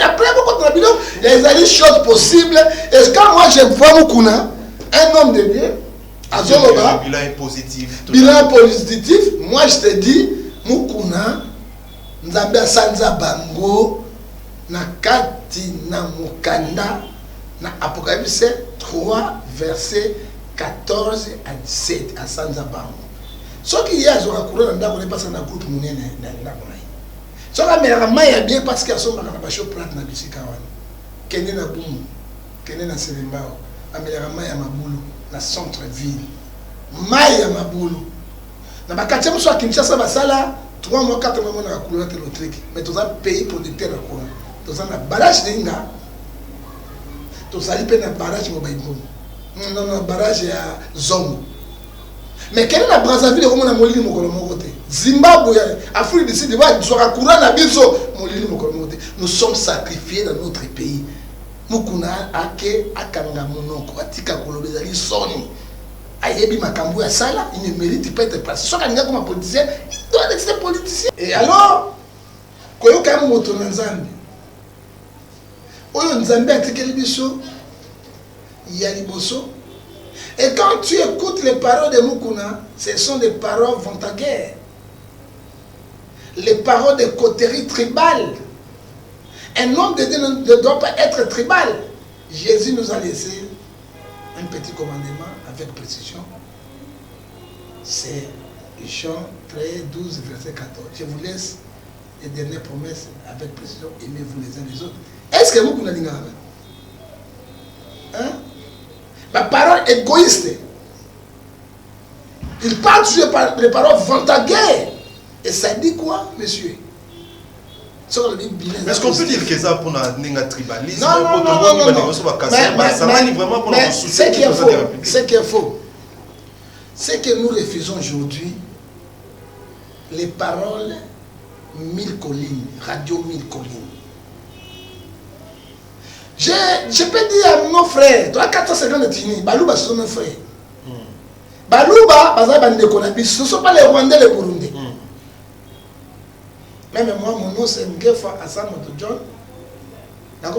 Après, il y a des choses possibles. Et quand moi je vois Moukouna, un homme de bien, à Zoloba, bilan positif. Bilan positif, moi je te dis, Moukouna, Nzambe asanza bango na kati na mukanda na Apocalypse 3 verset 14 à 17 asanza bango. Ce qui y a sur la couronne ndako ne passe na groupe munene na ndako na. So ka mera maya bien parce que asomba na basho plate na bisika wana. Kende na bumu, kende na Selembao, amela maya mabulu na centre ville. Maya mabulu. Na bakati muso akinchasa basala 3 mois 4 mois na couleur électrique, mais tous un pays producteur de courant. Tous un barrage d'inga. Tous ali pe na barrage mobaïbo. Non barrage à Zongo. Mais quelle est la Brazzaville comme on a molili mokolo mokote? Zimbabwe, Afrique du Sud, soit courant na biso molili mokolo mokote. Nous sommes sacrifiés dans notre pays. Mukuna ake akanga monoko atika kolobeza li soni. Ayebi makambo ya sala, il ne mérite pas d'être placé. Soit quand il y a comme un politicien, il doit être politicien. Et alors, quand il y a un moto dans Nzambe, oyo Nzambe atikeli biso, ya liboso. Et quand tu écoutes les paroles de Mukuna, ce sont des paroles vont à guerre. Les paroles de coterie tribale. Un homme de Dieu ne doit pas être tribal. Jésus nous a laissé un petit commandement avec précision. C'est Jean 13, 12, verset 14. Je vous laisse les dernières promesses avec précision. Aimez-vous les uns les autres. Est-ce que Mukuna dit hein? La parole égoïste. Il parle sur les paroles vont à guerre. Et ça dit quoi, monsieur? Est-ce qu'on peut dire que ça pour un tribalisme? Non. Ce qui est faux, c'est que nous refusons aujourd'hui les paroles 1000 collines, radio 1000 collines. Je peux dire à nos frères, toi 450 de Tini, Balouba ce sont nos frères. Balouba, ce ne sont pas les Rwandais, les Burundais. Même moi, mon nom c'est Ngefa Hassan Moto John. Parce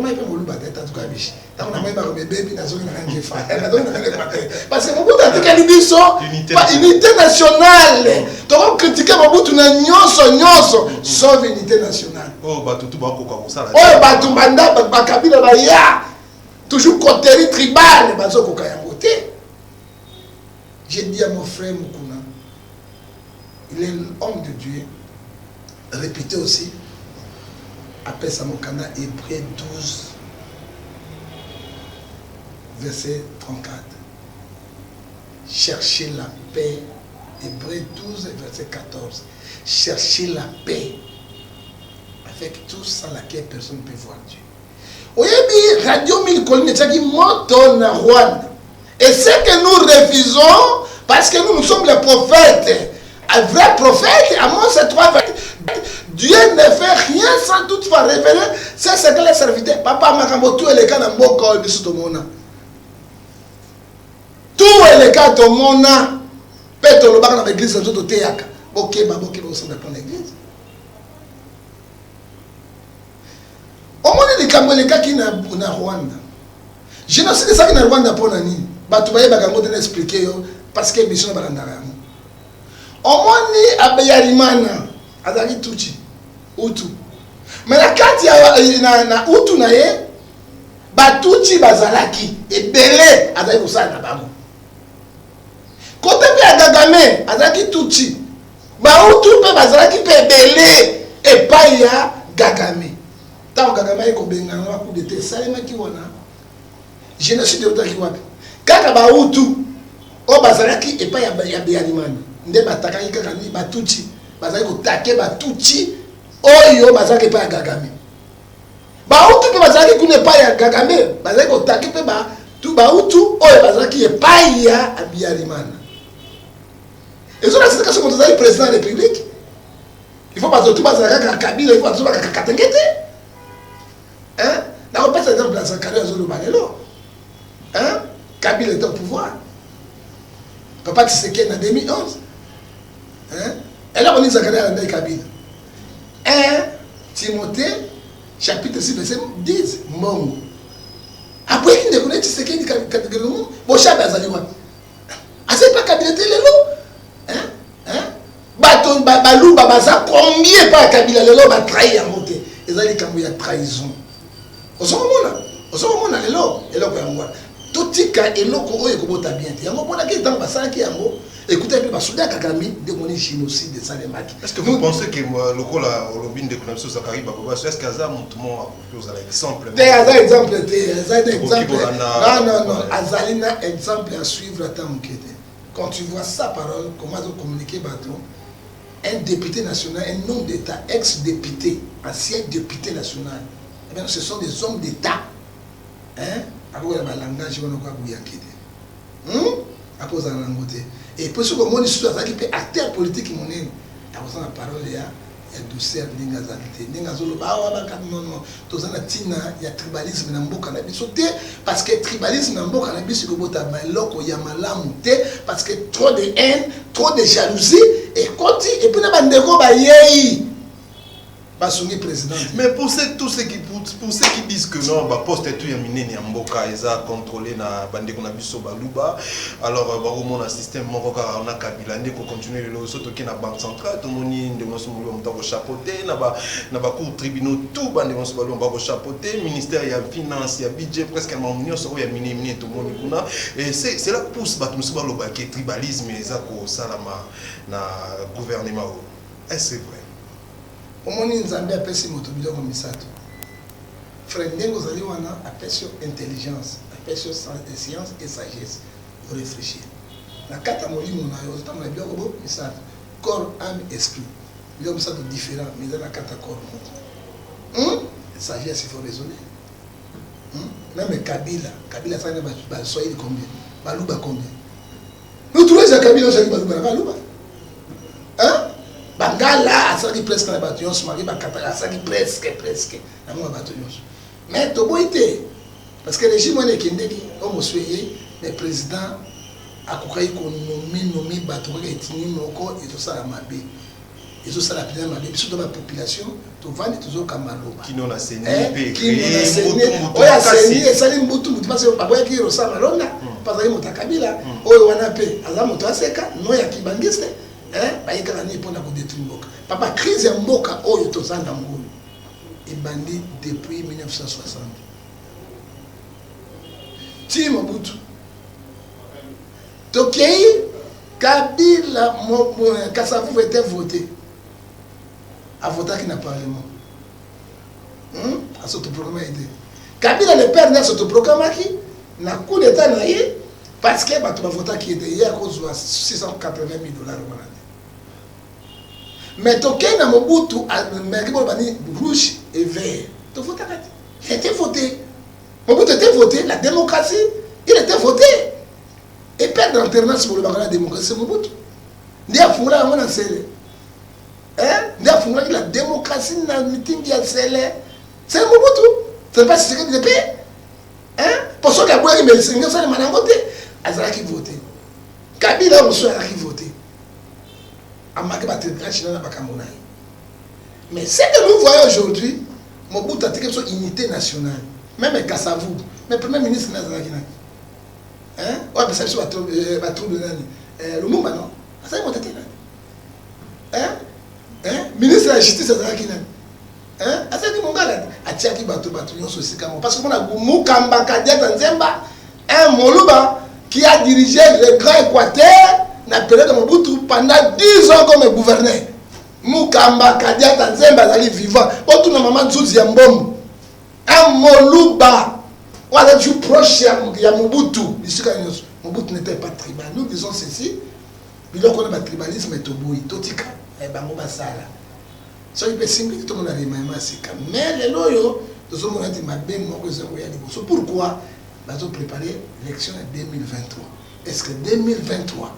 que Mobutu a dit unité nationale. Tu vas critiquer Mobutu na nyonso sauf unité nationale. Oh, Batutu Bako ça. Oh, Batumbanda Bakabila Baya. Toujours coterie tribale. Bazoko Kayangote. J'ai dit à mon frère Mukuna, il est l'homme de Dieu. Répétez aussi. Après Samokana, Hébreu 12, verset 34. Cherchez la paix. Hébreu 12, verset 14. Cherchez la paix. Avec tout sans laquelle personne ne peut voir Dieu. Oyebi, Radio 1000 Collines, c'est qui monte na Rwanda. Et c'est que nous refusons, parce que nous sommes les prophètes. Un vrai prophète, Amos 3, Dieu ne fait rien sans toutefois révéler. C'est ce que les serviteurs. Papa Makamotu et les cas dans mon corps, tout est le cas de mon âme. Peut-être le bac dans l'église, c'est tout au théâtre. Ok, ok, on s'en prend l'église. Au moins, il y a des cas qui sont en Rwanda. Je ne sais pas si en Rwanda pour Nani. Batoubaye Bagango de l'expliquer parce que mission est dans au moins, il y a Yarimana, Azali Tuchi, Utu. Mais la carte, il y a Utu nae, Batuchi Bazalaki, et Belé, Azali Kosa Nabango. Côté de Gagame, Azali Tuchi, Utu pe Bazalaki pe Belé, et pas il y a Gagame. Tant Gagame est comme un coup de thé, ça est qui wana. Je ne suis de l'autre qui wapi. Kaka Utu, O Bazalaki, et pas il y a Yarimana. Nde batakaki kaka ni batuchi bazali kotake batuchi oyo bazali pa ya Gagame bautu pe bazali kune pa ya Gagame bazali kotake pe ba tu bautu oyo bazali pa ya Abiyarimana. Et ça c'est quand on est président de la République il faut pas tout bazali kaka Kabila il faut tout kaka Katengete hein na on passe exemple dans Sankara Zolo Balelo hein Kabila est au pouvoir Papa Tshisekedi en 2011. Hein? Et là, on dit Zakaria André Kabila. 1 Timothée, chapitre 6, verset 10. Mongo. Après, il ne connaît pas ce qu'il dit catégorie. Bon, chat Bazaliwa. Ah, c'est pas Kabila Télélo. Hein? Baton baluba baza combien par Kabila lelo ba trahir yango te ezali kambo ya trahison osomona lelo eloko yango totika eloko oyo ekobota bien te yango mpona ke ntango basalaki yango écoutez mpe basoda kakami ndemoni génocide esalemaki. Est-ce que vous pensez que lokola olobi ndeko na biso Zakari Baboba est-ce que aza motu mo ozala exemple te aza exemple te aza exemple non azali na exemple à suivre ata moke te. Quand tu vois sa parole comment ils ont communiqué bateau un député national un homme d'état ex-député ancien député national eh bien ce sont des hommes d'état hein akoya balangage wana kwa buyaki te akoza nango te. Et pour ce que moi, je suis acteur politique, je suis la parole ya douceur ndinga zalité ndinga zolo ba wa ba non to zana tina ya tribalisme na mboka na biso te parce que tribalisme na mboka na biso ko bota maloko ya malamu te parce que trop de haine trop de jalousie et koti et puis na bandeko ba yei basongi président. Mais pour ceux qui disent que non ba poste tout ya minene ya mboka eza contrôlé na bandeko na biso baluba alors ba au mon système moko ka na Kabila ndeko continuer le soto ki na banque centrale tout moni ndemo so mulu mutako chapeauté na ba cour tribunaux tout bandeko so balu ba chapeauté ministère ya finance ya budget presque ma union so ya minene tout moni kuna et c'est là pousse ba tout so baloba que tribalisme eza ko salama na gouvernement. Est-ce c'est vrai? Omoni nzambe apesi moto biloko misato frère ndengo zali wana apesi intelligence apesi science et sagesse pour réfléchir na kata molimo na yo tamona biloko bo misato corps âme esprit biloko misato différent mais dans la kata corps sagesse il faut raisonner même Kabila ça ba soyez combien baluba combien nous tous les Kabila ça baluba hein Bangala asali presque na bato yonso mari bakata asali presque na mo bato yonso mais to boité parce que régime on ekendeki o mosuye le président akokai ko nomi bato ko etini moko et tout ça la mabe et tout ça la bien mabe biso to ba population to vandi toujours kamaloba qui non a saigné oya saigné esali mbutu parce que baboya ki rosa malonga parce que mota Kabila oyo wana pe aza moto aseka no ya kibangiste bayekala ni mpona kodétruire mboka papa crise ya mboka oyo tozanga ngulu ebandi depuis 1960 ti Mobutu tokei Kabila Kasavubu était voté avotaki na parlement asotoproclamaki Kabila le père n'asotoproclamaki na coup d'état na ye parce que bato bavotaki ete ye akozwa $680,000 wana. Mais toké na Mobutu mais bani rouge et vert to voter il était voté Mobutu était voté la démocratie il était voté et père d'alternance pour la démocratie c'est Mobutu ndi afungula ngona sele ndi afungula la démocratie na meeting ya sele c'est Mobutu c'est pas ce que de paix pour ça que boya mais c'est ça manangote azalaki voté Kabila aussi azalaki voté. Mais ce que nous voyons aujourd'hui, Mobutu a dit que c'est une unité nationale. Même Kasavubu, mais le premier ministre n'a pas dit. Hein? Ouais, mais ça c'est pas trop de l'année. Le Mouma, non? Ça c'est mon tête. Hein? Ministre de la Justice, ça c'est qui? Hein? Ça c'est mon gars là. Atiaki Bato Batouillon Sosikamo. Parce qu'on a Moukamba Kadia Tanzemba, un Moluba qui a dirigé le Grand Équateur. Na période de Mobutu pendant 10 ans comme gouverneur. Mukamba Kadia Tanzemba ali vivant. Otu na maman Zuzi ya Mbombo. Un Moluba. Voilà du proche ya Mobutu. Mobutu n'était pas tribal. Nous disons ceci. Il a qu'on a tribalisme et toboui. Totika. Et bango basala. So il peut simplifier tout le monde a remainement c'est comme. Mais les loyaux, tous on a dit ma bien moi que c'est pourquoi nous avons préparé l'élection en 2023. Est-ce que 2023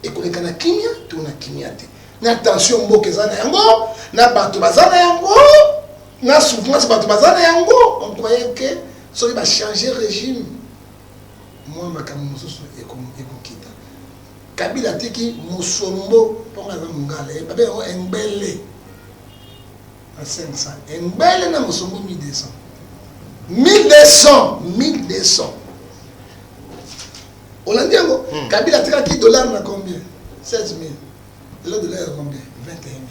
et qu'on est kana kimia tu na kimia te na attention mboka zana yango na bato bazana yango na souffrance bato bazana yango on croyait que ça va changer régime moi makambo mosusu ekokita Kabila tiki musombo pour la mungala e babe embele à 500 embele na musombo 1200 Hollandais, Kabila a $16 combien? 16 000. Le dollar combien? 21 000.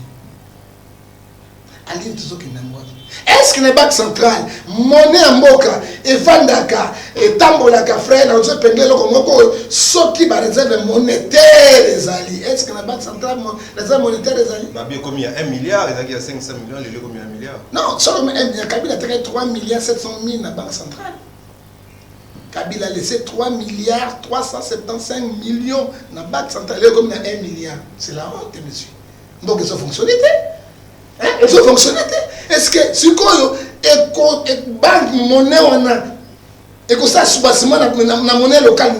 Aline tout ce qui n'a pas. Est-ce que les banques centrales, monnaie en boca, et vendaka, et tambolaka frère, on se pendait le comme ce qui va réserver monétaire les alliés. Est-ce que la banque centrale réserve monétaire les alliés? Bah bien comme il y a 1 milliard, il y a 500 millions, il y a combien 1 milliard? Non, seulement Kabila a tiré 3 milliards 700 000 dans la banque centrale. Kabila a laissé 3 milliards 375 millions dans la banque centrale. Il y a comme 1 milliard. C'est la honte, monsieur. Donc, ça fonctionne. Et ça fonctionne. Est-ce que si une banque monnaie on a et que ça sous-bassement la monnaie locale,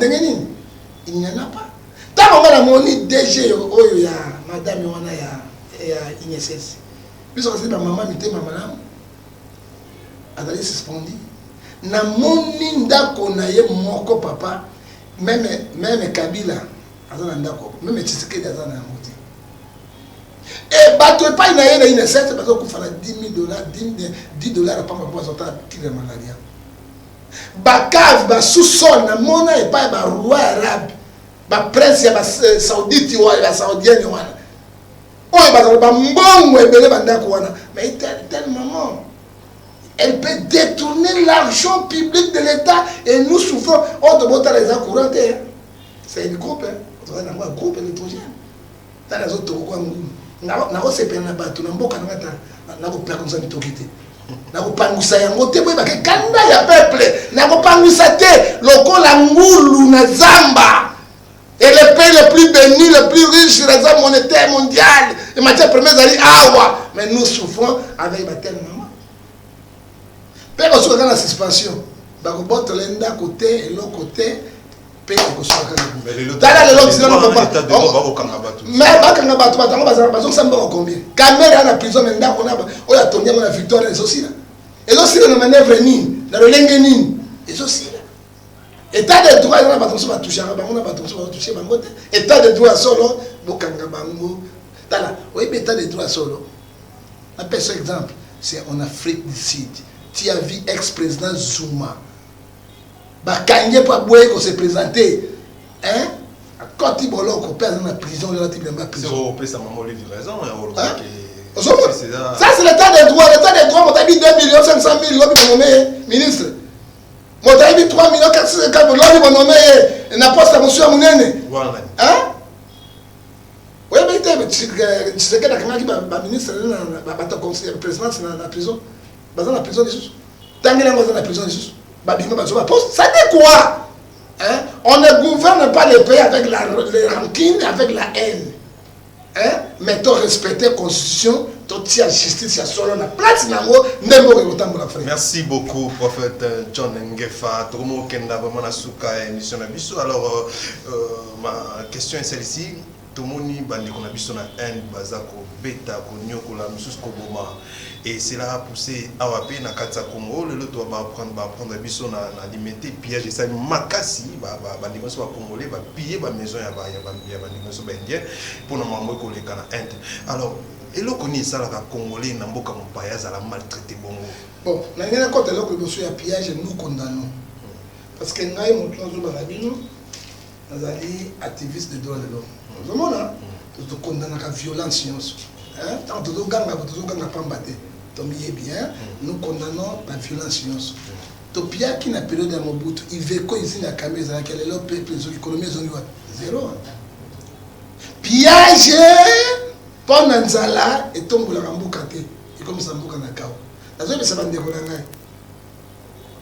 il n'y en a pas. Tant qu'on a la monnaie DG, il y a madame, il y a INSS. Puis on dit maman, maman, elle a suspendu. Na moni ndako na ye moko papa, même Kabila, même Tshisekedi azana moti. Et bateau pas il a une recette parce qu'on fait $10 $10 par rapport à son qui de malaria. Bakav ba sous-sol na mona et pas ba roi arabe. Ba prince ya ba saoudite wa ba saoudienne wana. Oye ba mbongo ebele bandako wana. Mais telle maman, elle peut détourner l'argent public de l'État et nous souffrons. On te montre les courants. C'est une groupe, on a un groupe électrogène. Dans les autres nako sepena bato na mboka nako plakonza mitokite nako pangusa yango te boye bake kanda ya peuple nako pangusa te lokola ngulu na zamba et le pays le plus béni le plus riche réserve monétaire mondiale et matière première ali awa mais nous souffrons avec batel maman pe ko soka na suspension bako botola nda côté et l'autre côté. Mais combien caméra na prison mais ndako na o ya tonya na victoire les aussi là et aussi na manœuvre ni na lolenge ni et aussi là état de droit na bato so ba toucher bango na bato so ba toucher bango état de droit solo bokanga bango tala o état de droit solo un petit exemple c'est en Afrique du Sud tu as vu ex-président Zuma bakanye pa boye ko se présenter hein quand il bolo ko perdre dans la prison là tu bien prison c'est ça maman lui raison ça c'est l'état de droit on t'a dit 2 500 000 l'homme nommé ministre on t'a dit 3 450 l'homme nommé na poste à monsieur Munene hein oui mais tu sais que la ministre ba ta conseiller président dans la prison dans la prison des tangela dans la prison des ça dit quoi hein? On ne gouverne pas le pays avec les rancune, avec la haine. Hein? Mais tu respectes la constitution, tu as justice, tu as solo la place. Merci beaucoup, prophète John Ngefa. Alors, ma question est celle-ci. Tout le monde a na haine, bazako, beta, konyoko, la musus koboma. Et cela a poussé à Wapé, na Katsa Congo, le lot va prendre biso na limité piège et ça makasi ba négocier ba congolais ba piller ba maison ya ba négocier ba indien pour na maman ko le kana Inde. Alors, et lo koni ça la congolais na mboka mpaya za la maltraité bongo. Bon, na ngena côté lo ko biso ya pillage nous condamnons. Parce que ngai mo tlozo ba rabino nazali activiste de droits de l'homme. Nous mona to condamner la violence science. Hein? Tant que nous gagnons pas battre. Bien, nous condamnons la violence. Topia qui n'a période à Mobutu, il veut quoi ici la caméra, quel est le peuple, l'économie zéro. Piage, pendant Nzala et tombe la ramboucate, et comme ça mbouka na kao. La zone ça va décoller.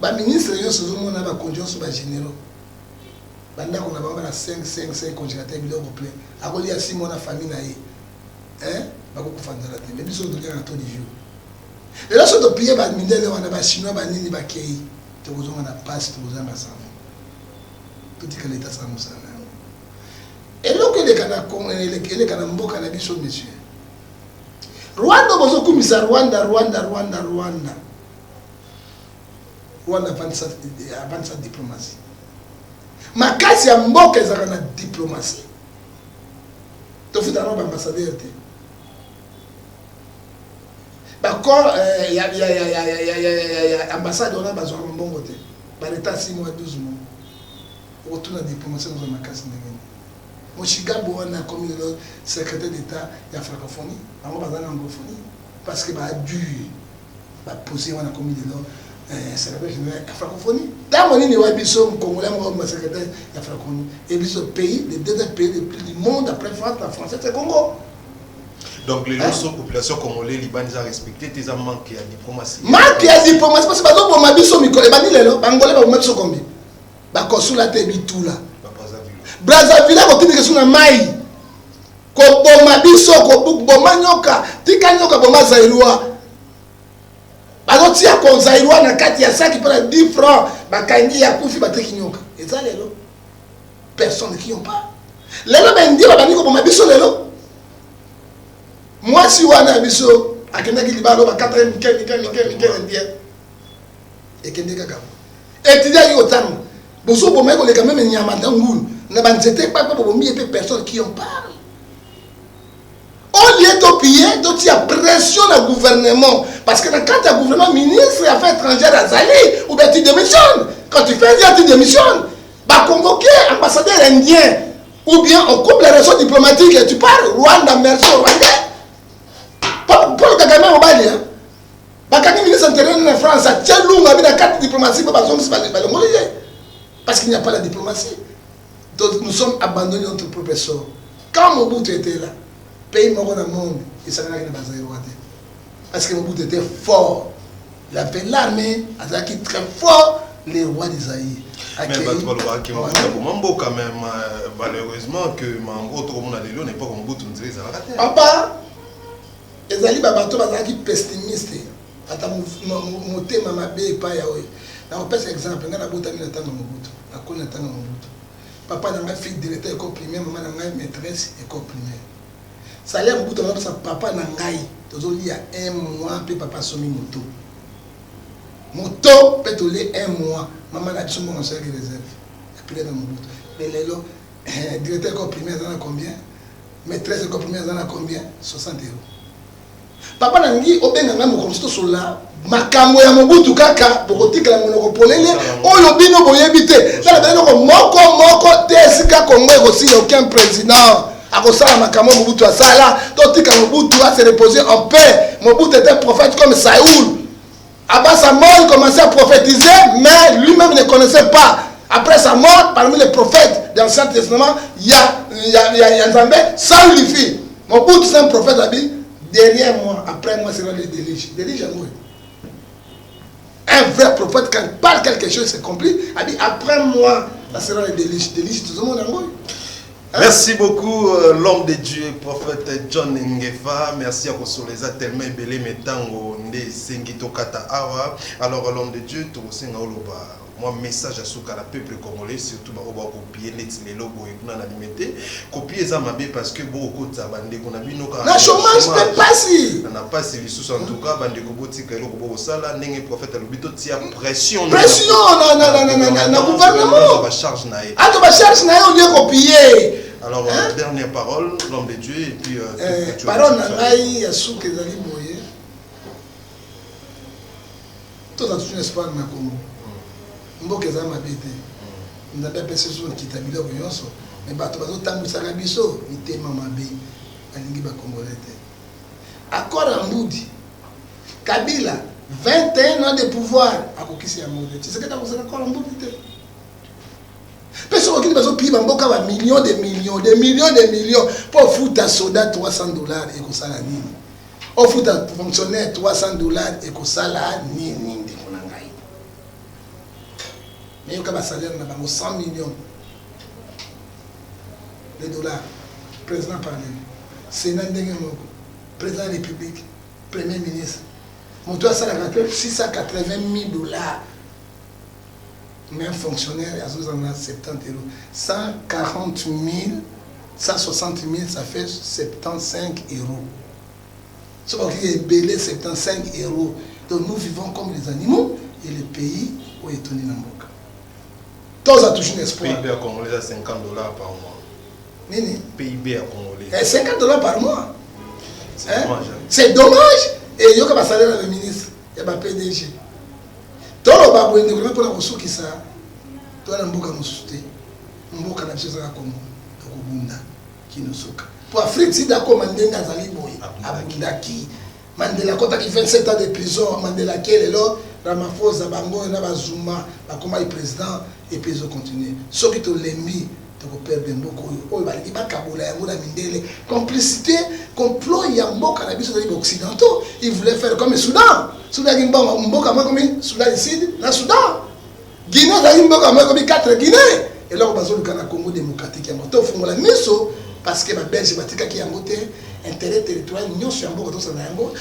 Ba ministre yo ce jour on a ba conjoint sur ba généraux. Banda qu'on a ba 5 congélateurs biloko plein. Akoli ya 6 mois na famille na ye. Hein? Ba ko fanda la télé, mais biso de la taux de jour. Et là, si tu payes les Mindele, on a Chinois, on a Nini Bakei, tu as un passe, tu as un sang. Tout est que l'État s'en mousse. Et là, que les Kanambo, Cannabis, monsieur. Rwanda, vous avez mis Rwanda. Rwanda avant sa diplomatie. Ma casse, il y a un mot qui est la diplomatie. Tu fais un ambassadeur. D'accord, il y a ambassade, on a besoin de bon côté. Par l'état 6 mois, 12 mois. On retourne à la diplomatie dans ma casse. Mochigabo on a comme le secrétaire d'État de la francophonie, en anglophonie, parce que bah dû bah poser on a comme le secrétaire général de la francophonie. Dans mon île Wabiso, Congolais, mon secrétaire de la francophonie. Et puis ce pays, le deuxième pays le plus du monde après France, la France, c'est Congo. Donc les populations congolaises, les bandes à respecter, tes amants manqué à diplomatie. Manqué à diplomatie parce que par exemple, Mabiso, Mikole, Banile, Bangolais, va vous mettre sur combien? Bah, Kosula, tout là. Brazzaville, quand tu dis que c'est une maille, quand tu Mabiso, quand tu Bomanyoka, tu Kanyoka, Boma Zairua. Par exemple, si tu as Zairua, na kati ya ça qui prend 10 francs, bah, Kanyi, ya Koufi, bah, Tekinyoka. Et ça, les lots. Personne qui n'ont pas. Les lots, ben, dit, bah, Baniko, Bomabiso, les lots. Moi, si on a biso, à Kendaki Libaro, à 4e, Mikel, Indien. Et Kendeka Gabo. Et tu dis à Yotam, Bosso, pour moi, on est quand même un Yamadangoul. N'a pas pour mieux personnes qui en parlent. Au lieu de payer, donc il y a pression au gouvernement. Parce que quand tu as un gouvernement ministre des Affaires étrangères à Zali, ou bien tu démissionnes. Quand tu fais dire, tu démissionnes. Bah, convoquer ambassadeur indien, ou bien on coupe les relations diplomatiques et tu parles, Rwanda, merci au Rwanda. Paul Kagame au Bali, Bakani ministre intérieur de France, a tient long avec la carte diplomatique parce qu'il n'y a pas la diplomatie. Donc nous sommes abandonnés notre professeur. Quand Mobutu était là, pays mort dans le monde, il savait qu'il n'y avait pas de parce que Mobutu était fort. Il avait l'armée, qui est très fort, les rois d'Isaïe. Mais quand même, malheureusement, que Mango, tout le monde a des lots, n'est pas comme Mobutu, nous disons, papa, ezali babato bazalaki pessimiste ata motema mabe epai ya oyo nakopesa exemple ngai nabotami na ntango Mobutu nakoli na ntango Mobutu papa na ngai fille directeur école primaire mama na ngai maîtresse école primaire salaire Mobutu anapesa papa na ngai tozolia 1 mois mpe papa asomi moto mpe tolie 1 mois mama na biso mbongo asalaki réserve apile na Mobutu mais lelo directeur école primaire aza na combien maîtresse école primaire aza na combien 60 €. Papa nangi obenga nga mokonzi to sola makambo ya Mobutu kaka bokotikala monoko polele oyo bino boyebi te tala beno moko te esika Congo ekosili aucun président akosala makambo Mobutu asala totika Mobutu a se reposer en paix. Mobutu était un prophète comme Saoul. Après sa mort il commençait à prophétiser mais lui-même ne connaissait pas. Après sa mort parmi les prophètes de l'Ancien Testament il y a Nzambe sacrifié. Mobutu c'est un prophète abi. Derrière moi, après moi, c'est les délices. Délices, j'aime. Un vrai prophète, quand il parle quelque chose, c'est compris. Après moi, ça sera les délices. Délices, tout le monde a. Merci beaucoup, l'homme de Dieu, prophète John Ngefa. Merci à vous sur les tellement belé metango nde sengito kata awa. Alors l'homme de Dieu, tout senga oloba. Moi message à souka la peuple congolais surtout ba oba copier net les logos et kuna na limité. Copier ça mabé parce que beaucoup de bande ko na bino ka. Na chômage peut pas si. Na pas si sous en tout cas bande ko botika eloko bo sala ndenge prophète alobito tia pression. Pression na gouvernement. Ba charge na. Ah to ba charge na on lieu copier. Alors, dernière parole, l'homme de Dieu, et puis... parole nangai ya souke ezali boye. Tout a toujours espoir na Congo. Mboka eza mabe te. Nzambe apesa so kita biloko nyonso. Mais bato bazotambwisaka biso mitema mabe. Balingi bakongolais te. Accord à Mboudi. Kabila, 21 ans de pouvoir. Akokisi ya Mboudi. Tu sais que tu as accord à Mboudi te. Personne qui va payer millions de millions pour foutre un soldat $300 et que ça la nini. Pour foutre un fonctionnaire $300 et que ça la nini. Mais il y a un salaire de 100 millions de dollars. Président parle. Sénat président de la République, Premier ministre. Mon toit ça la $680 000. Mais un fonctionnaire, il y a 70 €. 140 000, 160 000, ça fait 75 €. Ce qui est belé, 75 €. Donc nous vivons comme les animaux et le pays où est tourné dans le monde. Tous a toujours un espoir. PIB à Congolais à $50 par mois. Nini? PIB à Congolais. $50 par mois. C'est dommage. C'est dommage. Et il y a un salaire le ministre. Il y a un PDG. Tolo babu ende kuna pona kosuki sa tona mboka musuté mboka na biso za Congo Bunda Kinosoka. Pour Afrique, si d'accord, Mandela Zali Boy, Abundaki. Mandela Kota qui 27 ans de prison, Mandela qui est là, Ramaphosa, Bango, Zuma, comment il président, et puis ils continuent. Ce qui te l'ennemi, tu peux perdre beaucoup. Il va Kaboula, Mindele. Complicité, complot, il y a un bon cannabis occidentaux. Ils voulaient faire comme le Soudan. Soudan, il y a un bon comme le Soudan ici, le Soudan. Guinée, il y a un bon comme 4 Guinée. Et là, on va sur le Congo démocratique. Il faut la mise parce que ma Belgique, qui a voté. Intérêt territorial, nous sommes en train de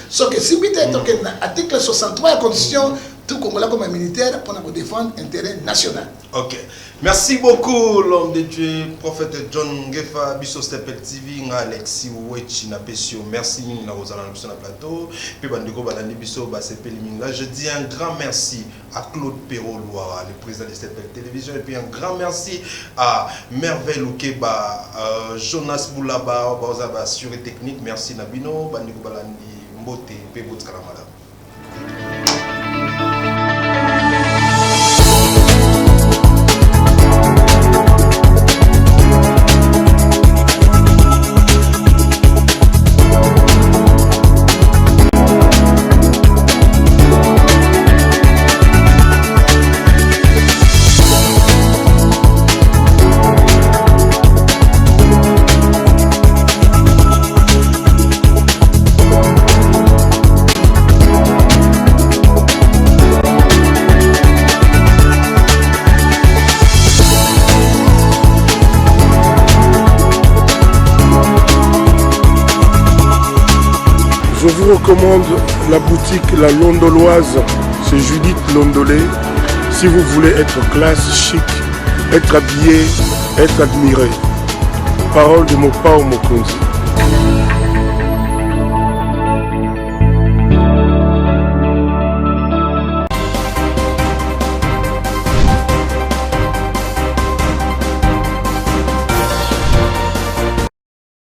sauf que si vous avez l'article 63 la condition, tout Congolais comme militaire pour défendre l'intérêt national. Ok. Merci beaucoup, l'homme de Dieu, prophète John Ngefa, Bisso Stepel TV, Alexis Ouechi, Napesio. Merci, nous avons sur le plateau. Puis, je dis un grand merci à Claude Perrault, le président de Stepel Télévision. Et puis, un grand merci à Merveille Loukeba, Jonas Boulaba, sur les techniques. Merci, Nabino, Bandiko Balandi, Mbote, Pebot Karamada. Je vous recommande la boutique La Londoloise, c'est Judith Londolé. Si vous voulez être classe, chic, être habillé, être admiré. Parole de Mopao Mokonzi.